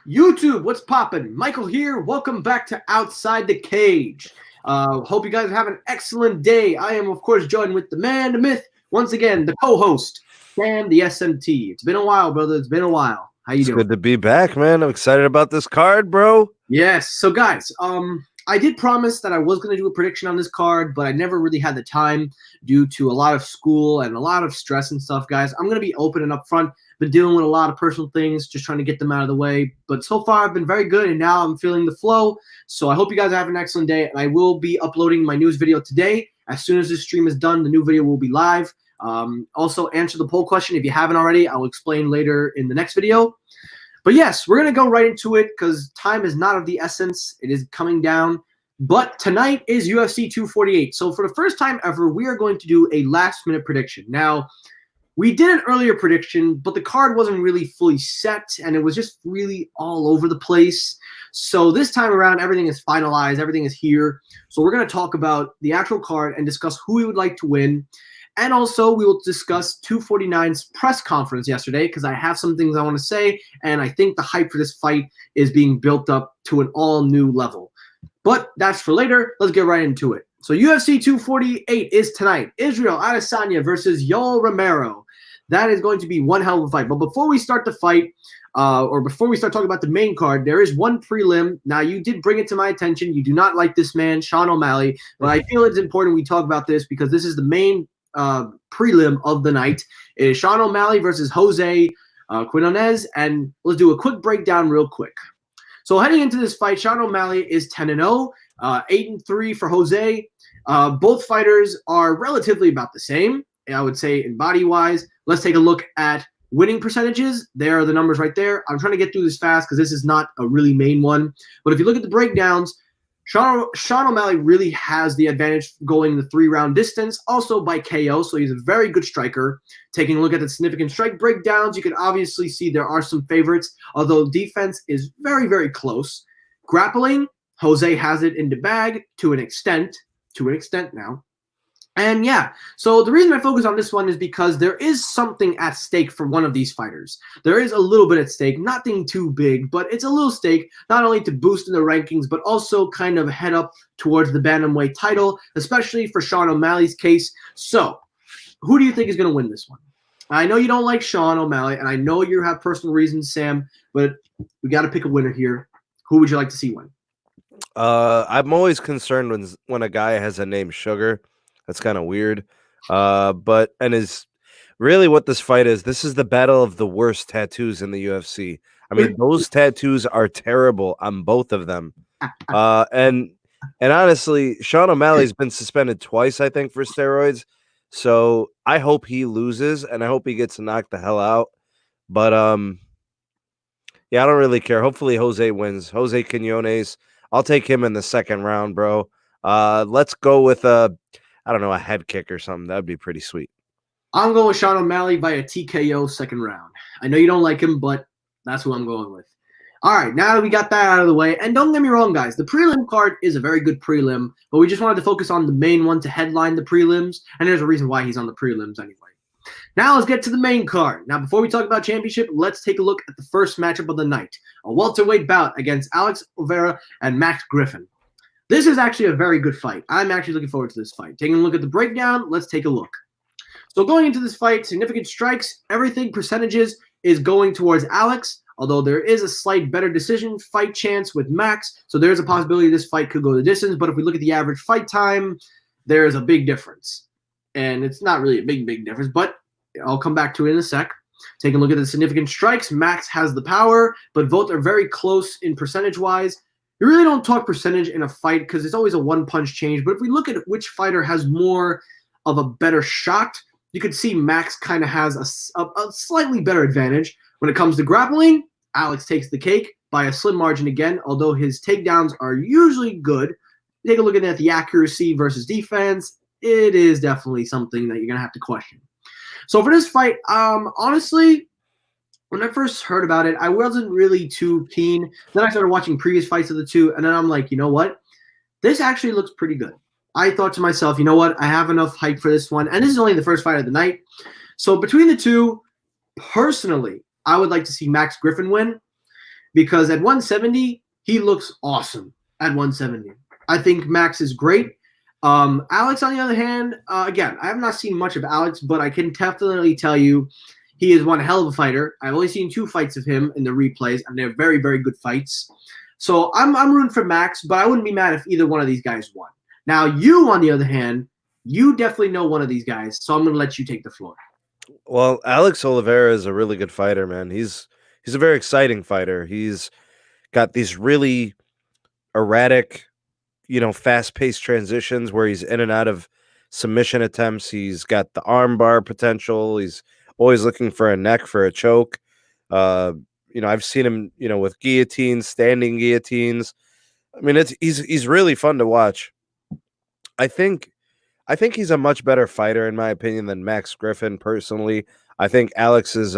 YouTube, what's poppin'? Michael here. Welcome back to Outside the Cage. Hope you guys have an excellent day. I am, of course, joined with the man, the myth, once again, the co-host, Sam, the SMT. It's been a while, brother. It's been a while. How you doing? Good to be back, man. I'm excited about this card, bro. Yes. So, guys, I did promise that I was going to do a prediction on this card, but I never really had the time due to a lot of school and a lot of stress and stuff, guys. I'm going to be open and upfront. Been dealing with a lot of personal things, just trying to get them out of the way. But so far, I've been very good, and now I'm feeling the flow. So I hope you guys have an excellent day. And I will be uploading my news video today. As soon as this stream is done, the new video will be live. Also, answer the poll question if you haven't already. I will explain later in the next video. But yes, we're going to go right into it because time is not of the essence. It is coming down. But tonight is UFC 248. So for the first time ever, we are going to do a last-minute prediction. Now, we did an earlier prediction, but the card wasn't really fully set, and it was just really all over the place. So this time around, everything is finalized. Everything is here. So we're going to talk about the actual card and discuss who we would like to win. And also, we will discuss 249's press conference yesterday because I have some things I want to say, and I think the hype for this fight is being built up to an all-new level. But that's for later. Let's get right into it. So UFC 248 is tonight. Israel Adesanya versus Yoel Romero. That is going to be one hell of a fight. But before we start the fight, or before we start talking about the main card, there is one prelim. Now, you did bring it to my attention. You do not like this man, Sean O'Malley. But I feel it's important we talk about this because this is the main prelim of the night. It is Sean O'Malley versus Jose Quinones. And let's do a quick breakdown real quick. So heading into this fight, Sean O'Malley is 10-0, 8-3 for Jose. Both fighters are relatively about the same, I would say, in body-wise. Let's take a look at winning percentages. There are the numbers right there. I'm trying to get through this fast because this is not a really main one. But if you look at the breakdowns, Sean O'Malley really has the advantage going the 3-round distance, also by KO, so he's a very good striker. Taking a look at the significant strike breakdowns, you can obviously see there are some favorites, although defense is very, very close. Grappling, Jose has it in the bag to an extent now. And yeah, so the reason I focus on this one is because there is something at stake for one of these fighters. There is a little bit at stake, nothing too big, but it's a little stake, not only to boost in the rankings, but also kind of head up towards the bantamweight title, especially for Sean O'Malley's case. So, who do you think is going to win this one? I know you don't like Sean O'Malley, and I know you have personal reasons, Sam, but we got to pick a winner here. Who would you like to see win? I'm always concerned when a guy has a name Sugar. That's kind of weird. But is really what this fight is. This is the battle of the worst tattoos in the UFC. I mean, those tattoos are terrible on both of them. And honestly, Sean O'Malley's been suspended twice, I think, for steroids. So I hope he loses, and I hope he gets knocked the hell out. But yeah, I don't really care. Hopefully, Jose wins. Jose Quinones. I'll take him in the second round, bro. Let's go with a head kick or something. That'd be pretty sweet. I'm going with Sean O'Malley by a TKO second round. I know you don't like him, but that's who I'm going with. All right, now that we got that out of the way, and don't get me wrong, guys, the prelim card is a very good prelim, but we just wanted to focus on the main one to headline the prelims, and there's a reason why he's on the prelims anyway. Now let's get to the main card. Now, before we talk about championship, let's take a look at the first matchup of the night, a welterweight bout against Alex Oliveira and Max Griffin. This is actually a very good fight. I'm actually looking forward to this fight. Taking a look at the breakdown, let's take a look. So going into this fight, significant strikes, everything percentages is going towards Alex, although there is a slight better decision fight chance with Max, so there's a possibility this fight could go the distance, but if we look at the average fight time, there's a big difference. And it's not really a big difference, but I'll come back to it in a sec. Taking a look at the significant strikes, Max has the power, but both are very close in percentage-wise. You really don't talk percentage in a fight because it's always a one-punch change. But if we look at which fighter has more of a better shot, you could see Max kind of has a slightly better advantage. When it comes to grappling, Alex takes the cake by a slim margin again, although his takedowns are usually good. Take a look at the accuracy versus defense. It is definitely something that you're going to have to question. So for this fight, honestly, when I first heard about it, I wasn't really too keen. Then I started watching previous fights of the two, and then I'm like, you know what? This actually looks pretty good. I thought to myself, you know what? I have enough hype for this one, and this is only the first fight of the night. So between the two, personally, I would like to see Max Griffin win. because at 170 he looks awesome. At 170, I think Max is great. Alex, on the other hand, again, I have not seen much of Alex, but I can definitely tell you he is one hell of a fighter. I've only seen 2 fights of him in the replays, and they're very, very good fights. So I'm rooting for Max, but I wouldn't be mad if either one of these guys won. Now, you, on the other hand, you definitely know one of these guys, so I'm going to let you take the floor. Well, Alex Oliveira is a really good fighter, man. He's a very exciting fighter. He's got these really erratic, fast-paced transitions where he's in and out of submission attempts. He's got the armbar potential. He's always looking for a neck for a choke. I've seen him, with guillotines, standing guillotines. I mean, he's really fun to watch. I think he's a much better fighter in my opinion than Max Griffin personally. I think Alex's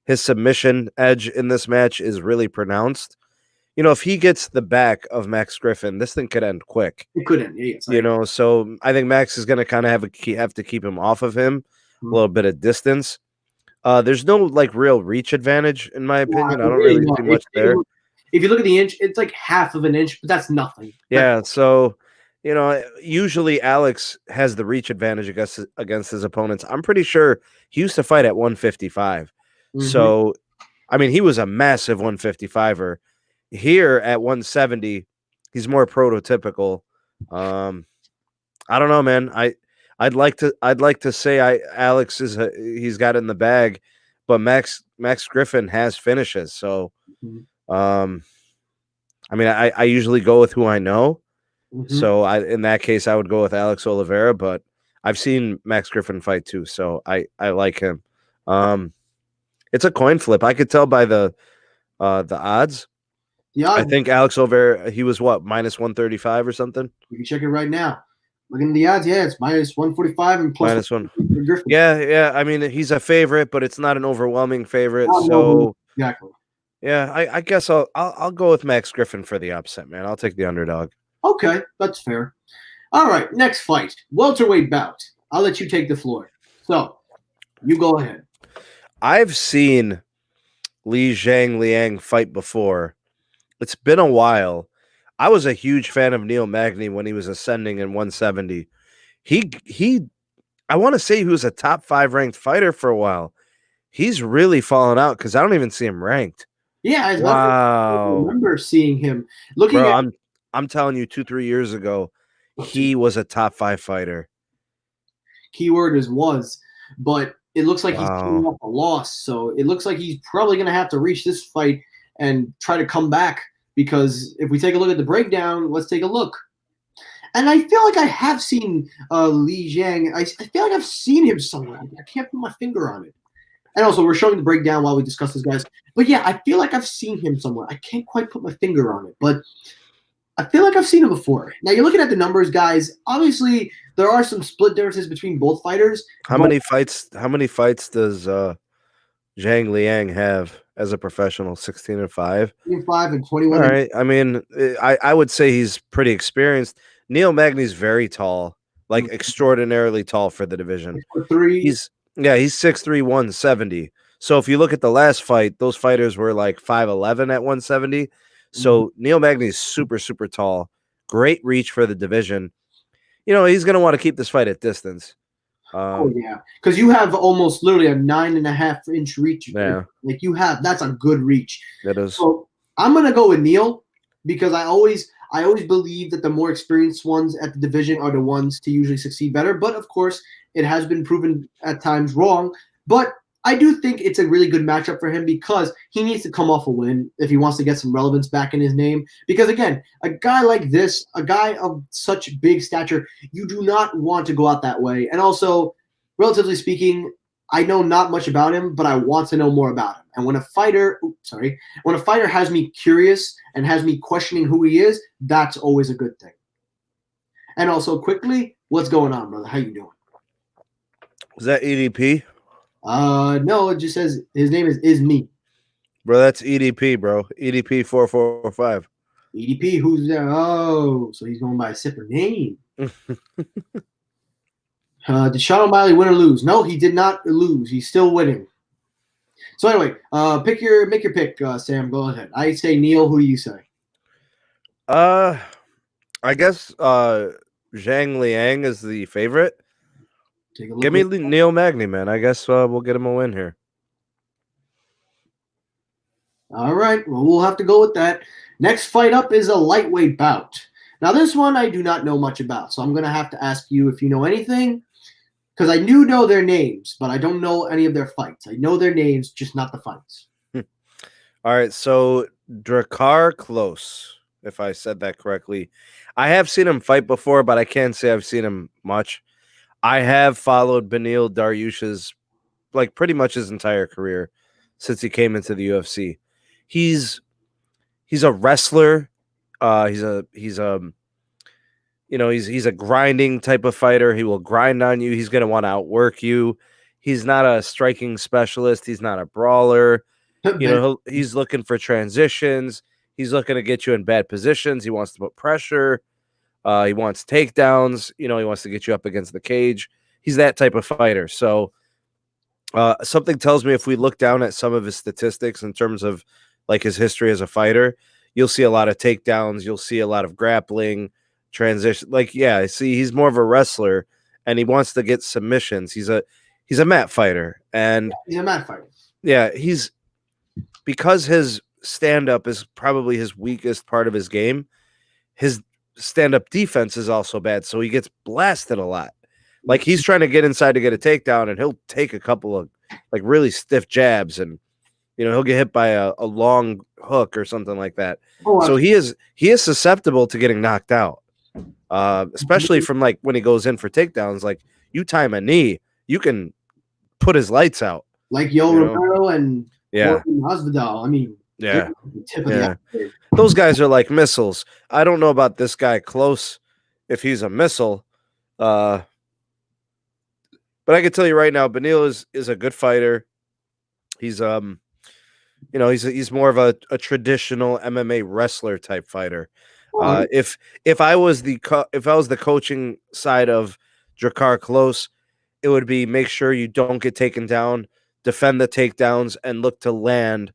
his submission edge in this match is really pronounced. If he gets the back of Max Griffin, this thing could end quick. It could end, yes. So I think Max is going to kind of have to keep him off of him, a little bit of distance. There's no real reach advantage in my opinion. I don't really see much there. If you look at the inch, it's like half of an inch, but that's nothing. Yeah, so usually Alex has the reach advantage against his opponents. I'm pretty sure he used to fight at 155. So, I mean, he was a massive 155er. Here at 170, he's more prototypical. I don't know, man. I'd like to say Alex he's got it in the bag, but Max Griffin has finishes. So, I mean, I usually go with who I know. So in that case, I would go with Alex Oliveira, but I've seen Max Griffin fight too, so I like him. It's a coin flip. I could tell by the odds. Yeah, I think Alex Oliveira, he was what, minus 135 or something? You can check it right now. Looking at the odds, yeah, it's minus 145 and plus minus one. Yeah. I mean, he's a favorite, but it's not an overwhelming favorite. So exactly. Yeah, I guess I'll go with Max Griffin for the upset, man. I'll take the underdog. Okay, that's fair. All right, next fight, welterweight bout. I'll let you take the floor. So, you go ahead. I've seen Li Liang fight before. It's been a while. I was a huge fan of Neil Magny when he was ascending in 170. I want to say he was a top 5 ranked fighter for a while. He's really fallen out because I don't even see him ranked. Yeah, wow. I remember seeing him. I'm telling you, 2-3 years ago, he was a top 5 fighter. Keyword is was, but it looks like he's coming off a loss. So it looks like he's probably going to have to reach this fight and try to come back, because if we take a look at the breakdown, let's take a look. And I feel like I have seen Li Jiang. I feel like I've seen him somewhere. I can't put my finger on it. And also, we're showing the breakdown while we discuss this, guys. But yeah, I feel like I've seen him somewhere. I can't quite put my finger on it, but I feel like I've seen him before. Now, you're looking at the numbers, guys. Obviously, there are some split differences between both fighters. How many fights does Zhang Liang have as a professional? 16-5? 16-5 and 21. All right. I mean, I would say he's pretty experienced. Neil Magny's very tall, like extraordinarily tall for the division. 6'3". He's 6'3", 170. So if you look at the last fight, those fighters were like 5'11" at 170. So Neil Magny is super, super tall. Great reach for the division. He's going to want to keep this fight at distance. Yeah, because you have almost literally a 9.5-inch reach. Yeah, that's a good reach. That is. So I'm gonna go with Neil, because I always believe that the more experienced ones at the division are the ones to usually succeed better. But of course, it has been proven at times wrong. But I do think it's a really good matchup for him, because he needs to come off a win if he wants to get some relevance back in his name. Because again, a guy like this, a guy of such big stature, you do not want to go out that way. And also, relatively speaking, I know not much about him, but I want to know more about him. And when a fighter has me curious and has me questioning who he is, that's always a good thing. And also, quickly, what's going on, brother? How you doing? Was that EDP? No, it just says his name is me. Bro, that's EDP, bro. EDP 4445. EDP, who's there? Oh, so he's going by a separate name. Did Sean O'Malley win or lose? No, he did not lose. He's still winning. So anyway, make your pick, Sam. Go ahead. I say Neil. Who do you say? Uh, I guess Zhang Liang is the favorite. Take a Give look. me Neil Magny, man. I guess we'll get him a win here. All right. Well, we'll have to go with that. Next fight up is a lightweight bout. Now, this one I do not know much about, so I'm going to have to ask you if you know anything, because I do know their names, but I don't know any of their fights. I know their names, just not the fights. All right, so Drakkar Close, if I said that correctly. I have seen him fight before, but I can't say I've seen him much. I have followed Beneil Dariush's like pretty much his entire career since he came into the UFC. He's a wrestler. He's a grinding type of fighter. He will grind on you. He's going to want to outwork you. He's not a striking specialist. He's not a brawler. He's looking for transitions. He's looking to get you in bad positions. He wants to put pressure. He wants takedowns. He wants to get you up against the cage. He's that type of fighter. So something tells me if we look down at some of his statistics in terms of like his history as a fighter, you'll see a lot of takedowns. You'll see a lot of grappling, transition. Like, yeah, see, he's more of a wrestler and he wants to get submissions. He's a mat fighter. And he's a mat fighter. Yeah, because his stand-up is probably his weakest part of his game, his stand-up defense is also bad, so he gets blasted a lot. Like, he's trying to get inside to get a takedown, and he'll take a couple of, like, really stiff jabs, and, he'll get hit by a long hook or something like that. So he is susceptible to getting knocked out, especially from, like, when he goes in for takedowns. Like, you time a knee, you can put his lights out. Like Romero and Masvidal. I mean, yeah. Tip of the Those guys are like missiles. I don't know about this guy Close if he's a missile. But I can tell you right now, Beneil is a good fighter. He's he's more of a traditional MMA wrestler type fighter. If I was the coaching side of Drakkar Close, it would be make sure you don't get taken down, defend the takedowns, and look to land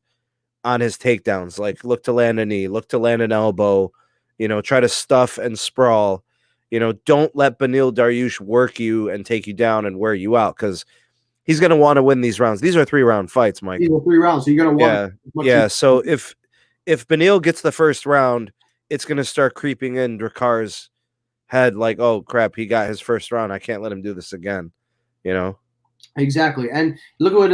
on his takedowns. Like, look to land a knee, look to land an elbow, try to stuff and sprawl. Don't let Beneil Dariush work you and take you down and wear you out, because he's going to want to win these rounds. These are 3-round fights, Mike. These are 3 rounds, so you're going to want Yeah. So if Beneil gets the first round, it's going to start creeping in Drakkar's head like, oh, crap, he got his first round. I can't let him do this again. Exactly. And look at what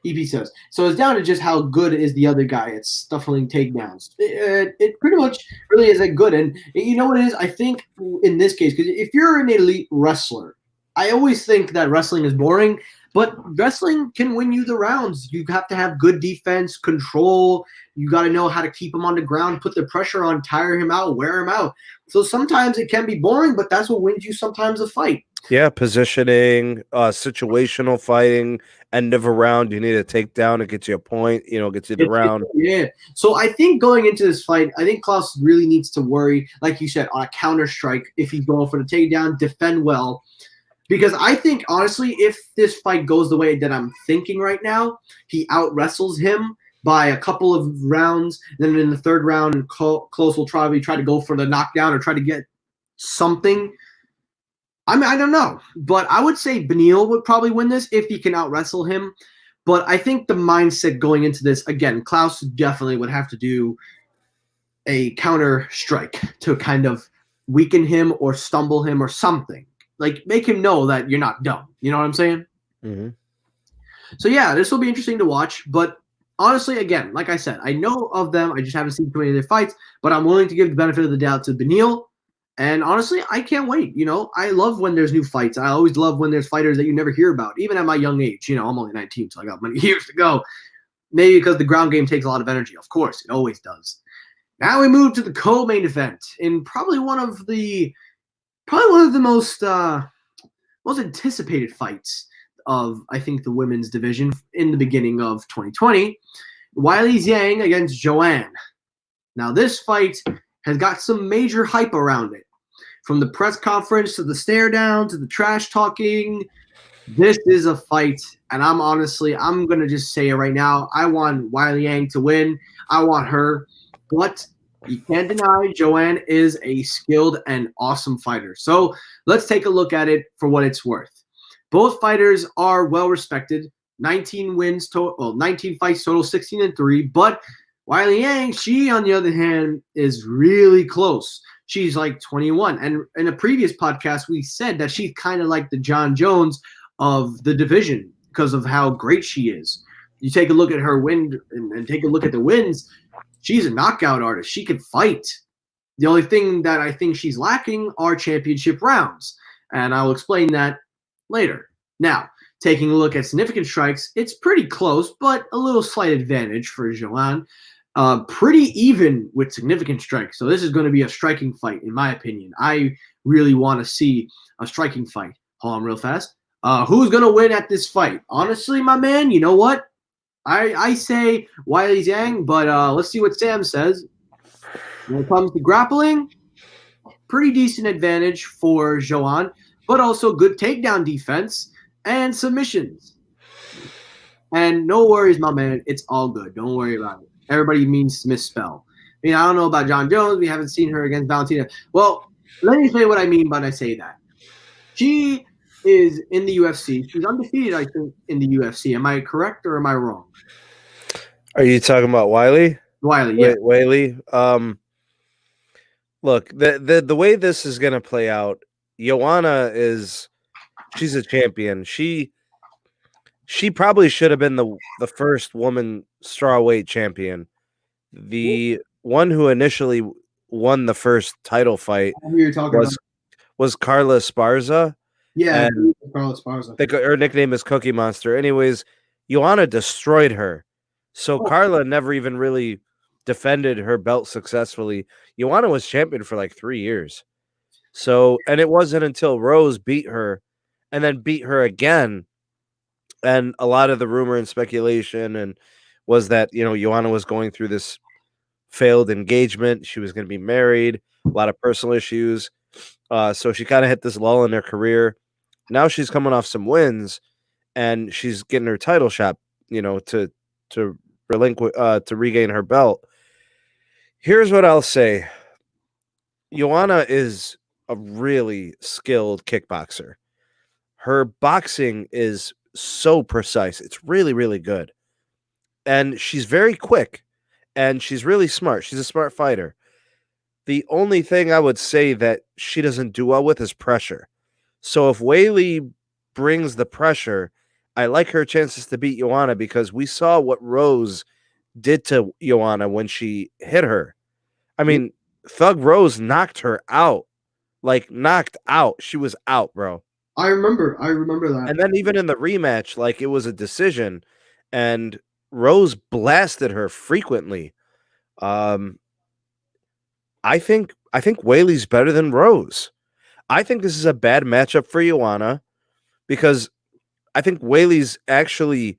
EP says. So it's down to just how good is the other guy at stuffing takedowns. It pretty much really is that good. And you know what it is? I think in this case, because if you're an elite wrestler, I always think that wrestling is boring, but wrestling can win you the rounds. You have to have good defense, control. You got to know how to keep him on the ground, put the pressure on, tire him out, wear him out. So sometimes it can be boring, but that's what wins you sometimes a fight. Yeah, positioning, situational fighting, end of a round, you need a takedown, it gets you a point, gets you the round. Yeah. So I think going into this fight, I think Klaus really needs to worry, like you said, on a counter strike if he's going for the takedown, defend well. Because I think, honestly, if this fight goes the way that I'm thinking right now, he out-wrestles him by a couple of rounds. Then in the third round, Close will probably try to go for the knockdown or try to get something. I mean, I don't know. But I would say Beneil would probably win this if he can out-wrestle him. But I think the mindset going into this, again, Klaus definitely would have to do a counter strike to kind of weaken him or stumble him or something. Like, make him know that you're not dumb. You know what I'm saying? Mm-hmm. So, yeah, this will be interesting to watch. But honestly, again, like I said, I know of them. I just haven't seen too many of their fights. But I'm willing to give the benefit of the doubt to Beneil. And honestly, I can't wait. I love when there's new fights. I always love when there's fighters that you never hear about, even at my young age. I'm only 19, so I got many years to go. Maybe because the ground game takes a lot of energy. Of course, it always does. Now we move to the co-main event in probably one of the most anticipated fights of, I think, the women's division in the beginning of 2020. Weili Zhang against Joanne. Now, this fight has got some major hype around it. From the press conference to the stare down to the trash talking. This is a fight, and I'm gonna just say it right now. I want Wiley Yang to win. I want her, but you can't deny Joanne is a skilled and awesome fighter. So let's take a look at it for what it's worth. Both fighters are well respected. 19 wins total, well, 19 fights total, 16-3. But Wiley Yang, she on the other hand, is really close. She's like 21. And in a previous podcast, we said that she's kind of like the John Jones of the division because of how great she is. You take a look at her win and take a look at the wins. She's a knockout artist. She can fight. The only thing that I think she's lacking are championship rounds. And I'll explain that later. Now, taking a look at significant strikes, it's pretty close, but a little slight advantage for Joanne. Pretty even with significant strikes. So this is going to be a striking fight, in my opinion. I really want to see a striking fight. Hold on real fast. Who's going to win at this fight? Honestly, my man, you know what? I say Wiley Yang, but let's see what Sam says. When it comes to grappling, pretty decent advantage for Joanne, but also good takedown defense and submissions. And no worries, my man. It's all good. Don't worry about it. Everybody means to misspell. I mean, I don't know about John Jones. We haven't seen her against Valentina. Well, let me say what I mean when I say that. She is in the UFC. She's undefeated, I think, in the UFC. Am I correct or am I wrong? Are you talking about Wiley? Wiley, yeah. Wiley. Look, the way this is gonna play out, Joanna she's a champion. She probably should have been the first woman strawweight champion. The one who initially won the first title fight was Carla Esparza. Yeah, Carla Esparza. Her nickname is Cookie Monster. Anyways, Joanna destroyed her. So Carla never even really defended her belt successfully. Joanna was champion for like 3 years. So, and it wasn't until Rose beat her and then beat her again. And a lot of the rumor and speculation was that, Joanna was going through this failed engagement. She was going to be married, a lot of personal issues. So she kind of hit this lull in her career. Now she's coming off some wins and she's getting her title shot, to regain her belt. Here's what I'll say. Joanna is a really skilled kickboxer. Her boxing is so precise. It's really, really good. And she's very quick and she's really smart. She's a smart fighter. The only thing I would say that she doesn't do well with is pressure. So if Weili brings the pressure, I like her chances to beat Joanna because we saw what Rose did to Joanna when she hit her. I mean, Thug Rose knocked her out. Like, knocked out. She was out, bro. I remember that. And then even in the rematch, like, it was a decision, and Rose blasted her frequently. I think Weili's better than Rose. I think this is a bad matchup for Joanna because I think Weili's actually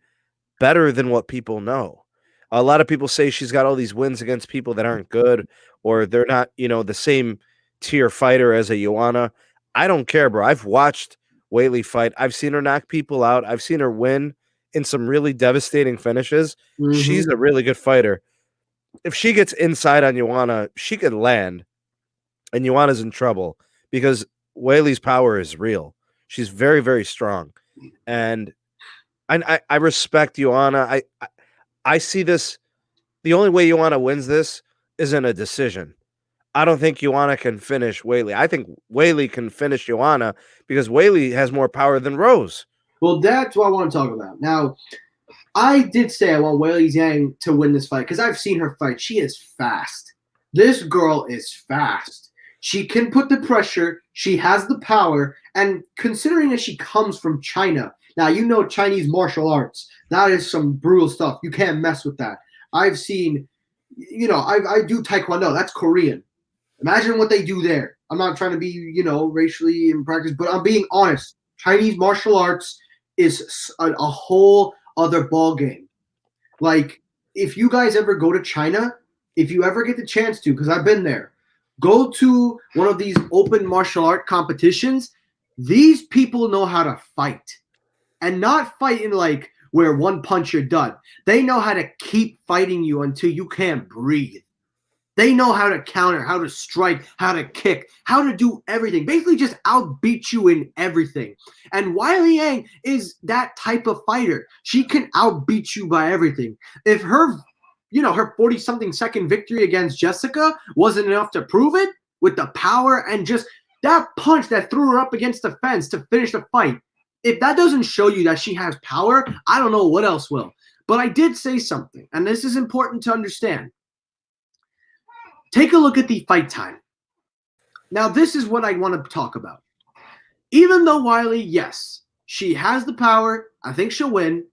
better than what people know. A lot of people say she's got all these wins against people that aren't good or they're not, the same tier fighter as a Joanna. I don't care, bro. I've watched Weili fight. I've seen her knock people out. I've seen her win in some really devastating finishes. Mm-hmm. She's a really good fighter. If she gets inside on Joanna, she could land, and Joanna's in trouble because Weili's power is real. She's very, very strong, and I respect Joanna. I see this. The only way Joanna wins this is in a decision. I don't think Joanna can finish Weili. I think Weili can finish Joanna because Weili has more power than Rose. Well, that's what I want to talk about. Now, I did say I want Weili Zhang to win this fight because I've seen her fight. She is fast. This girl is fast. She can put the pressure. She has the power. And considering that she comes from China, now you know Chinese martial arts. That is some brutal stuff. You can't mess with that. I've seen, I do Taekwondo. That's Korean. Imagine what they do there. I'm not trying to be, racially in practice, but I'm being honest. Chinese martial arts is a whole other ball game. Like, if you guys ever go to China, if you ever get the chance to, because I've been there, go to one of these open martial art competitions. These people know how to fight. and not fighting like where one punch you're done. They know how to keep fighting you until you can't breathe. They know how to counter, how to strike, how to kick, how to do everything. Basically, just outbeat you in everything. And Wiley Yang is that type of fighter. She can outbeat you by everything. If her, her 40-something second victory against Jessica wasn't enough to prove it, with the power and just that punch that threw her up against the fence to finish the fight, if that doesn't show you that she has power, I don't know what else will. But I did say something, and this is important to understand. Take a look at the fight time. Now, this is what I want to talk about. Even though Wiley, yes, she has the power, I think she'll win.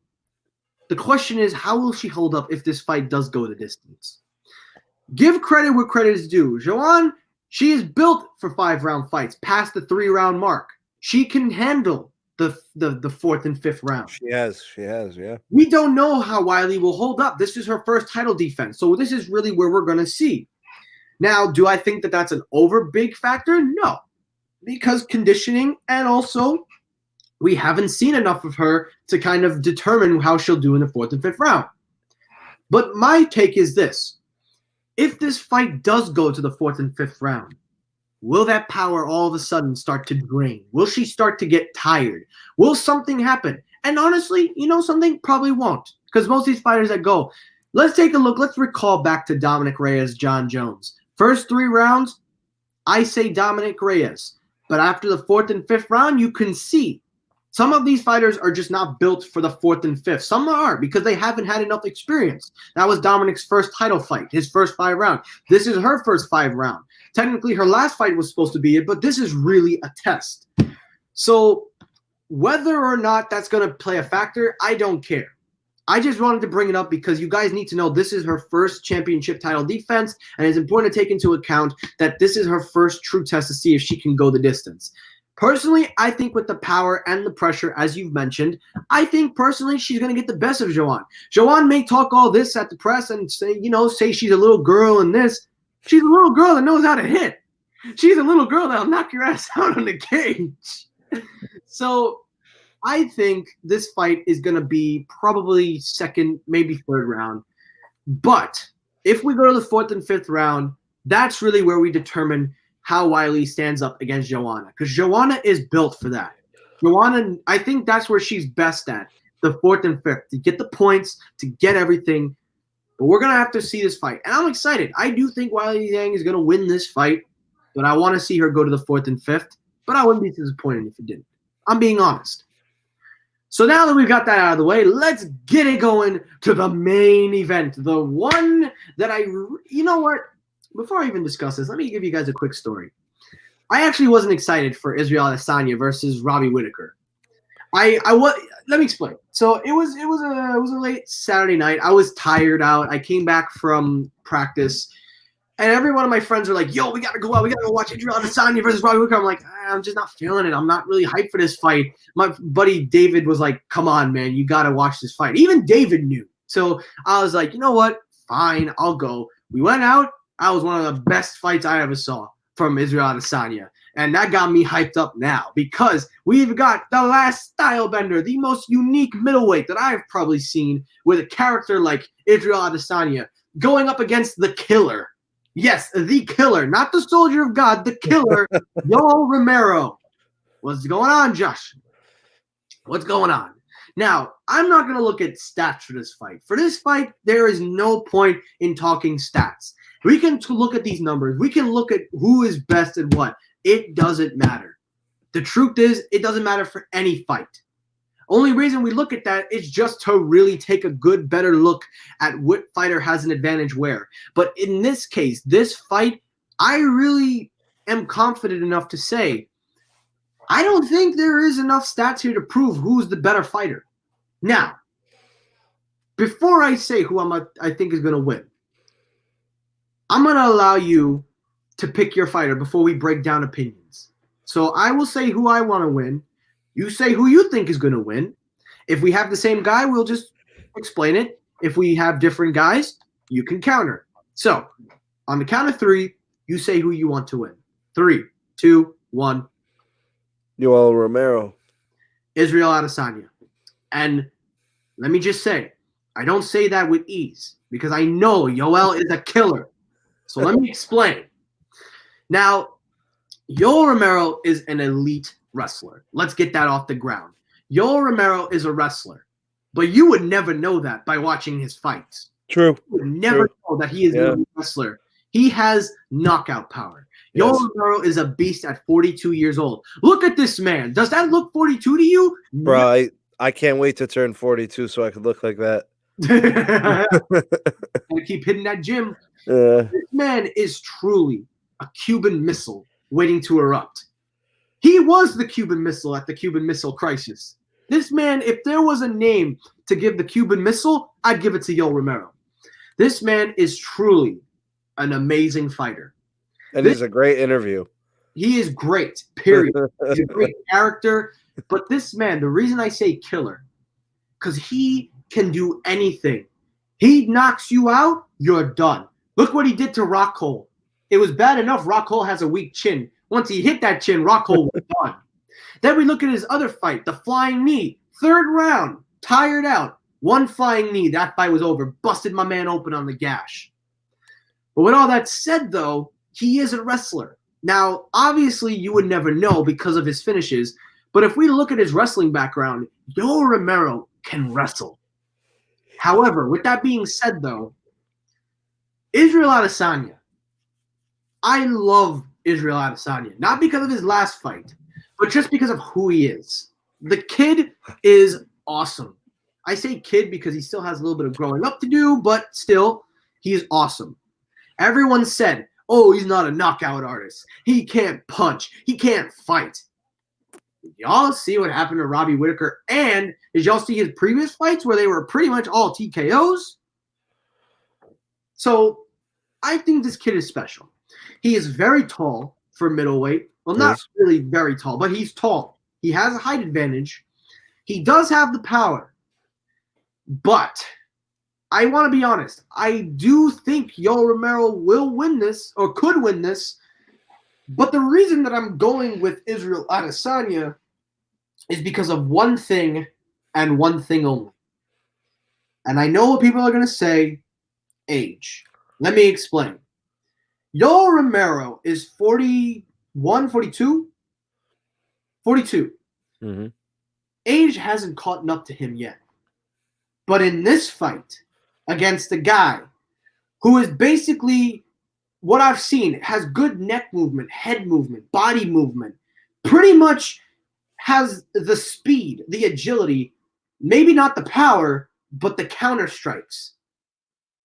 The question is, how will she hold up if this fight does go the distance? Give credit where credit is due. Joanne, she is built for 5-round fights, past the 3-round mark. She can handle the fourth and fifth round. She has, yeah. We don't know how Wiley will hold up. This is her first title defense, so this is really where we're going to see. Now, do I think that that's an over big factor? No, because conditioning and also we haven't seen enough of her to kind of determine how she'll do in the fourth and fifth round. But my take is this. If this fight does go to the fourth and fifth round, will that power all of a sudden start to drain? Will she start to get tired? Will something happen? And honestly, something probably won't, because most of these fighters that go, let's take a look. Let's recall back to Dominic Reyes, John Jones. First 3 rounds, I say Dominic Reyes. But after the fourth and fifth round, you can see some of these fighters are just not built for the fourth and fifth. Some are because they haven't had enough experience. That was Dominic's first title fight, his first 5 round. This is her first 5 round. Technically, her last fight was supposed to be it, but this is really a test. So whether or not that's going to play a factor, I don't care. I just wanted to bring it up because you guys need to know this is her first championship title defense, and it's important to take into account that this is her first true test to see if she can go the distance. Personally, I think with the power and the pressure, as you've mentioned, I think personally she's going to get the best of Joanne. Joanne may talk all this at the press and say she's a little girl and this. She's a little girl that knows how to hit. She's a little girl that'll knock your ass out on the cage. So I think this fight is going to be probably second, maybe third round. But if we go to the fourth and fifth round, that's really where we determine how Wiley stands up against Joanna, because Joanna is built for that. Joanna, I think that's where she's best at, the fourth and fifth, to get the points, to get everything. But we're going to have to see this fight. And I'm excited. I do think Wiley Yang is going to win this fight, but I want to see her go to the fourth and fifth. But I wouldn't be disappointed if it didn't. I'm being honest. So now that we've got that out of the way, let's get it going to the main event. The one that you know what? Before I even discuss this, let me give you guys a quick story. I actually wasn't excited for Israel Adesanya versus Robbie Whittaker. Let me explain. So it was a late Saturday night. I was tired out. I came back from practice, and every one of my friends were like, "Yo, we gotta go out. We gotta go watch Israel Adesanya versus Robbie Whittaker." I'm like, I'm just not feeling it. I'm not really hyped for this fight. My buddy David was like, "Come on, man, you gotta watch this fight." Even David knew. So I was like, you know what? Fine, I'll go. We went out. That was one of the best fights I ever saw from Israel Adesanya. And that got me hyped up now because we've got the last style bender, the most unique middleweight that I've probably seen with a character like Israel Adesanya going up against the killer. Yes, the killer, not the soldier of God, the killer, Yoel Romero. What's going on, Josh? What's going on? Now, I'm not going to look at stats for this fight. For this fight, there is no point in talking stats. We can look at these numbers. We can look at who is best at what. It doesn't matter. The truth is, it doesn't matter for any fight. Only reason we look at that is just to really take a good, better look at what fighter has an advantage where. But in this case, this fight, I really am confident enough to say, I don't think there is enough stats here to prove who's the better fighter. Now, before I say who I think is going to win, I'm going to allow you to pick your fighter before we break down opinions. So I will say who I want to win. You say who you think is going to win. If we have the same guy, we'll just explain it. If we have different guys, you can counter. So on the count of 3, you say who you want to win. 3, 2, 1. Yoel Romero. Israel Adesanya. And let me just say, I don't say that with ease because I know Yoel is a killer. So let me explain. Now, Yoel Romero is an elite wrestler. Let's get that off the ground. Yoel Romero is a wrestler, but you would never know that by watching his fights. True. You would never know that he is an elite wrestler. He has knockout power. Yes. Yoel Romero is a beast at 42 years old. Look at this man. Does that look 42 to you? Bro, I can't wait to turn 42 so I could look like that. I keep hitting that gym. This man is truly a Cuban Missile waiting to erupt. He was the Cuban Missile at the Cuban Missile Crisis. This man, if there was a name to give the Cuban Missile, I'd give it to Yoel Romero. This man is truly an amazing fighter. And he's a great interview. He is great, period. He's a great character. But this man, the reason I say killer, because he can do anything. He knocks you out, you're done. Look what he did to Rockhold. It was bad enough Rockhold has a weak chin. Once he hit that chin, Rockhold was done. Then we look at his other fight, the flying knee. 3rd round, tired out. 1 flying knee, that fight was over. Busted my man open on the gash. But with all that said, though, he is a wrestler. Now, obviously, you would never know because of his finishes. But if we look at his wrestling background, Yoel Romero can wrestle. However, with that being said, though, Israel Adesanya, I love Israel Adesanya. Not because of his last fight, but just because of who he is. The kid is awesome. I say kid because he still has a little bit of growing up to do, but still, he's awesome. Everyone said, oh, he's not a knockout artist. He can't punch. He can't fight. Y'all see what happened to Robbie Whittaker, and did y'all see his previous fights where they were pretty much all TKOs? So I think this kid is special. He is very tall for middleweight. Well, not really very tall, but he's tall. He has a height advantage. He does have the power. But I want to be honest. I do think Yoel Romero will win this or could win this. But the reason that I'm going with Israel Adesanya is because of one thing and one thing only. And I know what people are going to say, age. Let me explain. Yoel Romero is 41, 42? 42. Mm-hmm. Age hasn't caught up to him yet. But in this fight against a guy who is basically, what I've seen, has good neck movement, head movement, body movement, pretty much has the speed, the agility, maybe not the power, but the counter strikes.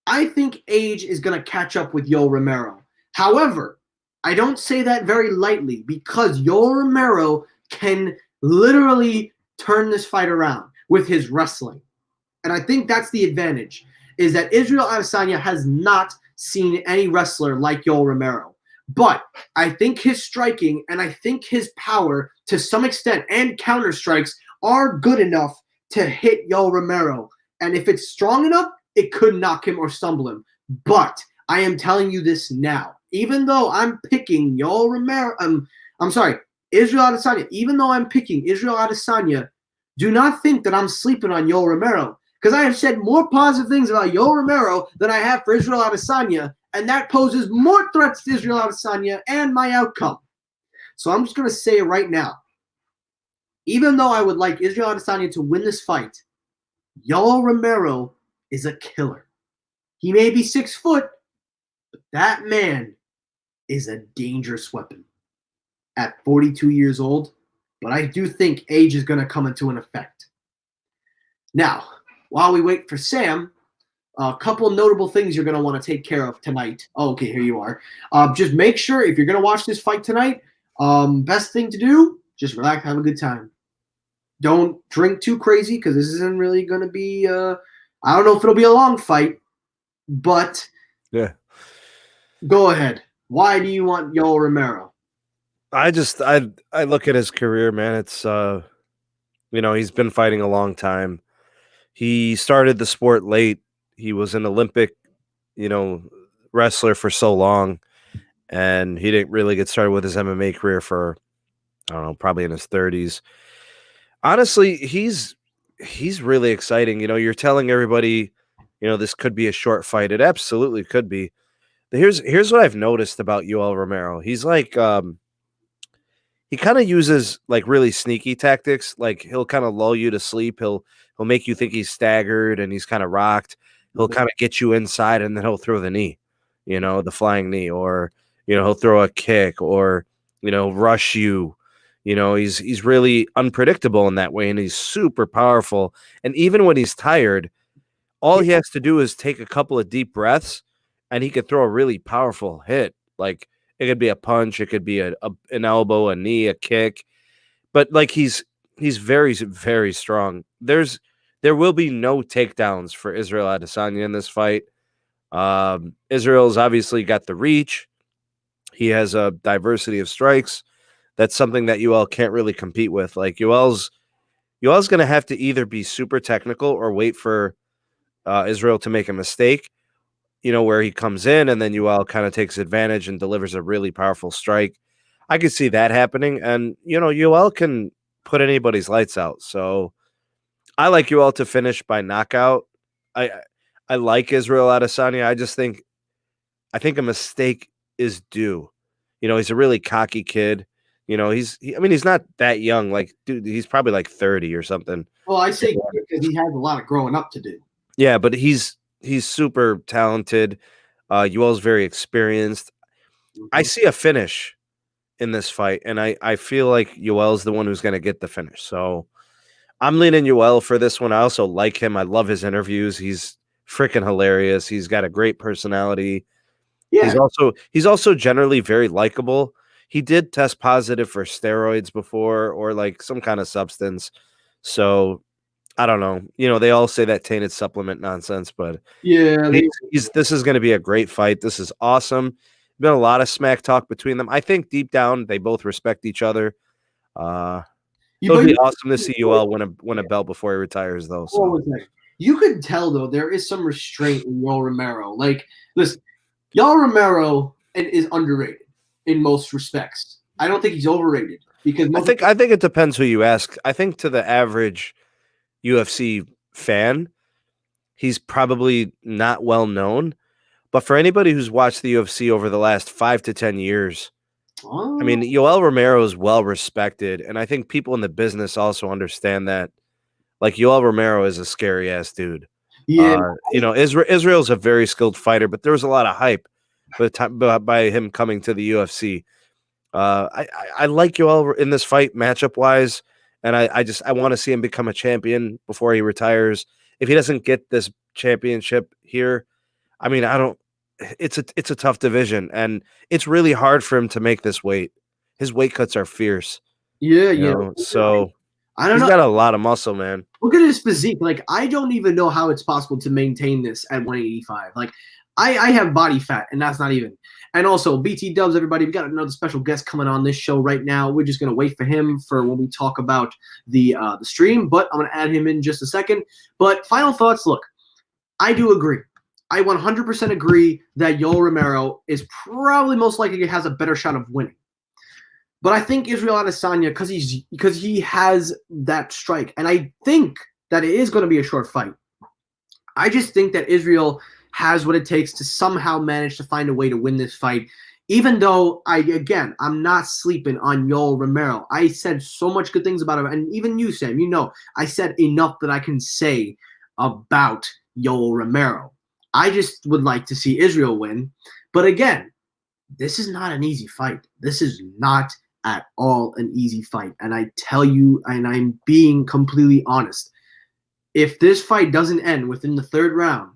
I think age is going to catch up with Yoel Romero. However, I don't say that very lightly because Yoel Romero can literally turn this fight around with his wrestling. And I think that's the advantage, is that Israel Adesanya has not seen any wrestler like Yoel Romero. But I think his striking and I think his power to some extent and counter strikes are good enough to hit Yoel Romero. And if it's strong enough, it could knock him or stumble him. But I am telling you this now. Even though I'm picking Yoel Romero, Israel Adesanya, even though I'm picking Israel Adesanya, do not think that I'm sleeping on Yoel Romero. Because I have said more positive things about Yoel Romero than I have for Israel Adesanya, and that poses more threats to Israel Adesanya and my outcome. So I'm just going to say it right now. Even though I would like Israel Adesanya to win this fight, Yoel Romero is a killer. He may be 6 foot, but that man is a dangerous weapon at 42 years old. But I do think age is going to come into an effect. Now, while we wait for Sam, a couple notable things you're going to want to take care of tonight. Oh, okay, here you are. Just make sure if you're going to watch this fight tonight, best thing to do, just relax, have a good time. Don't drink too crazy because this isn't really going to be, I don't know if it'll be a long fight, but yeah. Go ahead. Why do you want Yoel Romero? I look at his career, man. It's, he's been fighting a long time. He started the sport late. He was an Olympic, wrestler for so long, and he didn't really get started with his MMA career for, I don't know, probably in his 30s. Honestly, he's he's really exciting. You're telling everybody, this could be a short fight. It absolutely could be. Here's what I've noticed about Yoel Romero. He's like he kind of uses like really sneaky tactics. Like he'll kind of lull you to sleep. He'll make you think he's staggered and he's kind of rocked. He'll kind of get you inside and then he'll throw the knee, the flying knee, or he'll throw a kick, or rush you. He's really unpredictable in that way, and he's super powerful. And even when he's tired, all he has to do is take a couple of deep breaths, and he could throw a really powerful hit. Like it could be a punch, it could be an elbow, a knee, a kick. But like he's very, very strong. There will be no takedowns for Israel Adesanya in this fight. Israel's obviously got the reach. He has a diversity of strikes. That's something that UL can't really compete with. Like UL's going to have to either be super technical or wait for Israel to make a mistake, where he comes in and then UL kind of takes advantage and delivers a really powerful strike. I could see that happening. And, UL can put anybody's lights out. So I like UL to finish by knockout. I like Israel Adesanya. I think a mistake is due. He's a really cocky kid. He's not that young. Like, dude, he's probably like 30 or something. Well, I say because he has a lot of growing up to do. Yeah, but he's super talented. Yuel's very experienced. I see a finish in this fight, and I feel like Yuel's the one who's going to get the finish. So I'm leaning Yuel for this one. I also like him. I love his interviews. He's freaking hilarious. He's got a great personality. Yeah. He's also generally very likable. He did test positive for steroids before, or like some kind of substance. So I don't know. They all say that tainted supplement nonsense, but yeah, this is going to be a great fight. This is awesome. Been a lot of smack talk between them. I think deep down they both respect each other. It'll be awesome to see UL win a belt before he retires, though. So. You could tell though there is some restraint in Yoel Romero. Like, listen, Yoel Romero is underrated in most respects. I don't think he's overrated because I think it depends who you ask. I think to the average UFC fan, he's probably not well known. But for anybody who's watched the UFC over the last 5 to 10 years, I mean, Yoel Romero is well respected, and I think people in the business also understand that. Like, Yoel Romero is a scary ass dude. Yeah, Israel's a very skilled fighter, but there was a lot of hype by him coming to the UFC. I like Yoel in this fight matchup wise, and I want to see him become a champion before he retires. If he doesn't get this championship here, I mean, it's a tough division, and it's really hard for him to make this weight. His weight cuts are fierce. Yeah. So I don't know. He's got a lot of muscle, man. Look at his physique. Like, I don't even know how it's possible to maintain this at 185. Like, I have body fat, and that's not even. And also, BT Dubs, everybody, we got another special guest coming on this show right now. We're just gonna wait for him for when we talk about the stream, but I'm gonna add him in just a second. But final thoughts. Look, I do agree. I 100% agree that Yoel Romero is probably most likely has a better shot of winning. But I think Israel Adesanya, because he has that strike, and I think that it is going to be a short fight. I just think that Israel has what it takes to somehow manage to find a way to win this fight. Even though I'm not sleeping on Yoel Romero. I said so much good things about him, and even you, Sam, I said enough that I can say about Yoel Romero. I just would like to see Israel win. But again, this is not an easy fight. This is not at all an easy fight. And I tell you, and I'm being completely honest, if this fight doesn't end within the third round,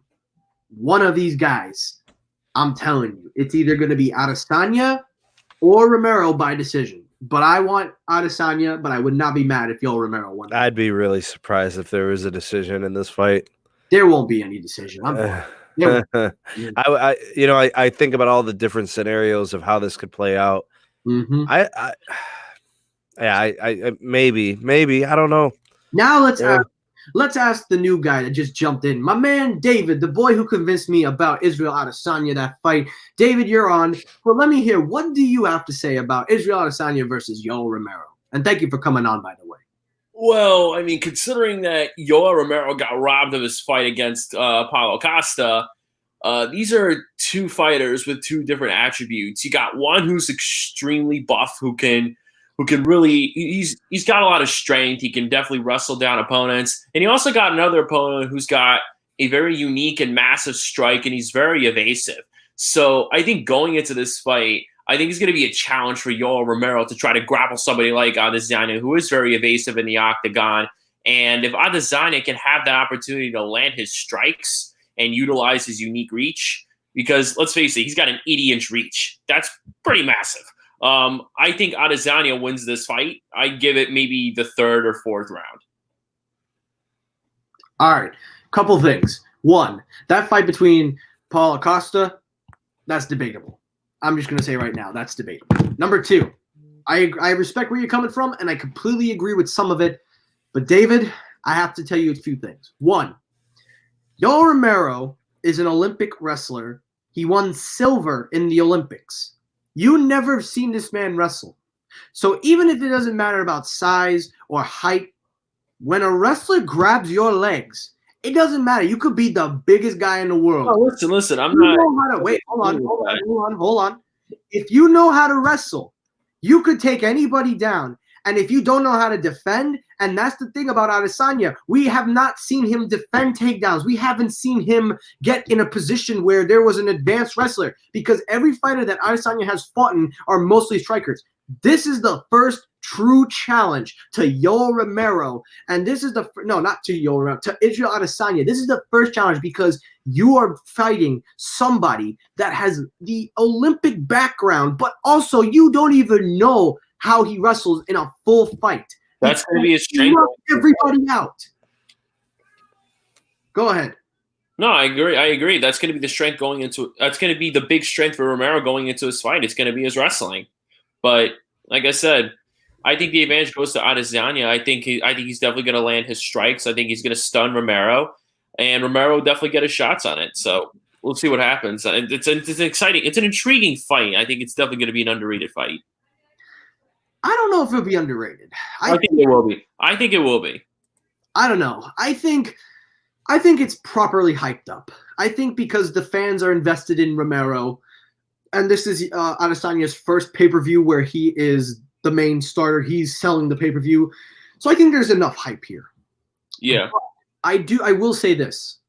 one of these guys, I'm telling you, it's either going to be Adesanya or Romero by decision. But I want Adesanya, but I would not be mad if Yoel Romero won. I'd be really surprised if there was a decision in this fight. There won't be any decision. I think about all the different scenarios of how this could play out. Mm-hmm. Maybe I don't know. Now let's ask the new guy that just jumped in, my man David, the boy who convinced me about Israel Adesanya, that fight. David, you're on. Well, let me hear, what do you have to say about Israel Adesanya versus Yoel Romero? And thank you for coming on, by the way. Well, I mean, considering that Yoel Romero got robbed of his fight against Paulo Costa, these are two fighters with two different attributes. You got one who's extremely buff, who can really he's got a lot of strength. He can definitely wrestle down opponents, and he also got another opponent who's got a very unique and massive strike, and he's very evasive. So I think going into this fight, I think it's going to be a challenge for Yoel Romero to try to grapple somebody like Adesanya, who is very evasive in the octagon. And if Adesanya can have that opportunity to land his strikes and utilize his unique reach, because let's face it, he's got an 80-inch reach. That's pretty massive. I think Adesanya wins this fight. I give it maybe the third or fourth round. All right, couple things. One, that fight between Paul Acosta, that's debatable. I'm just going to say right now, that's debatable. Number two, I respect where you're coming from, and I completely agree with some of it. But David, I have to tell you a few things. One, Yoel Romero is an Olympic wrestler. He won silver in the Olympics. You never have seen this man wrestle. So even if it doesn't matter about size or height, when a wrestler grabs your legs, it doesn't matter. You could be the biggest guy in the world. Oh, listen. I'm you not. Know how to, wait, hold on. If you know how to wrestle, you could take anybody down. And if you don't know how to defend, and that's the thing about Adesanya, we have not seen him defend takedowns. We haven't seen him get in a position where there was an advanced wrestler, because every fighter that Adesanya has fought in are mostly strikers. This is the first true challenge to Yoel Romero, and this is not to Yoel Romero, to Israel Adesanya. This is the first challenge because you are fighting somebody that has the Olympic background, but also you don't even know how he wrestles in a full fight. That's going to be a strength. Everybody out. Go ahead. No, I agree. That's going to be the strength going into. That's going to be the big strength for Romero going into his fight. It's going to be his wrestling. But like I said, I think the advantage goes to Adesanya. I think he's definitely going to land his strikes. I think he's going to stun Romero, and Romero will definitely get his shots on it. So we'll see what happens. It's exciting. It's an intriguing fight. I think it's definitely going to be an underrated fight. I don't know if it'll be underrated. I think it will be. I think it will be. I don't know. I think it's properly hyped up. I think because the fans are invested in Romero, and this is Adesanya's first pay-per-view where he is the main starter. He's selling the pay-per-view. So I think there's enough hype here. Yeah. But I will say this.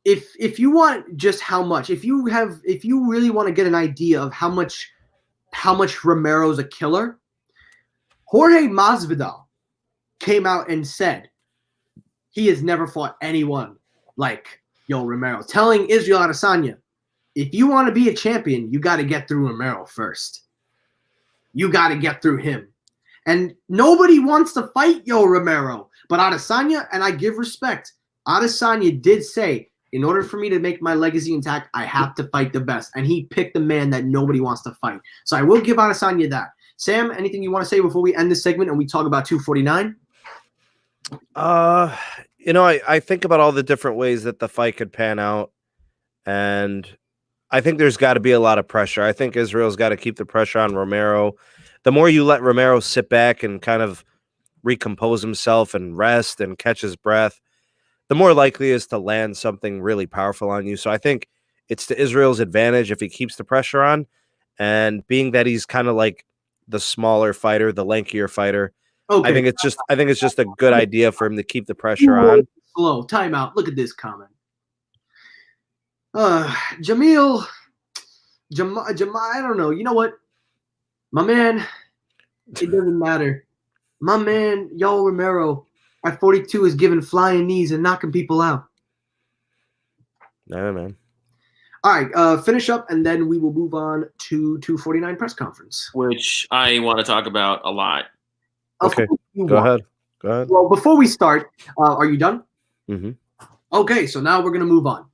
If you want just how much, if you really want to get an idea of how much Romero's a killer, Jorge Masvidal came out and said he has never fought anyone like Yoel Romero, telling Israel Adesanya, if you want to be a champion, you got to get through Romero first. You got to get through him. And nobody wants to fight Yoel Romero, but Adesanya, and I give respect, Adesanya did say, in order for me to make my legacy intact, I have to fight the best. And he picked the man that nobody wants to fight. So I will give Adesanya that. Sam, anything you want to say before we end this segment and we talk about 249? I think about all the different ways that the fight could pan out. And I think there's got to be a lot of pressure. I think Israel's got to keep the pressure on Romero. The more you let Romero sit back and kind of recompose himself and rest and catch his breath, the more likely is to land something really powerful on you. So I think it's to Israel's advantage if he keeps the pressure on. And being that he's kind of like the smaller fighter, the lankier fighter, okay. I think it's just a good idea for him to keep the pressure on. Slow timeout. Look at this comment. Jamal, I don't know. You know what? My man, it doesn't matter. My man, Yoel Romero, at 42 is giving flying knees and knocking people out. Yeah, man. All right, finish up, and then we will move on to 249 press conference. Which I want to talk about a lot. Okay, go ahead. Well, before we start, are you done? Mm-hmm. Okay, so now we're going to move on.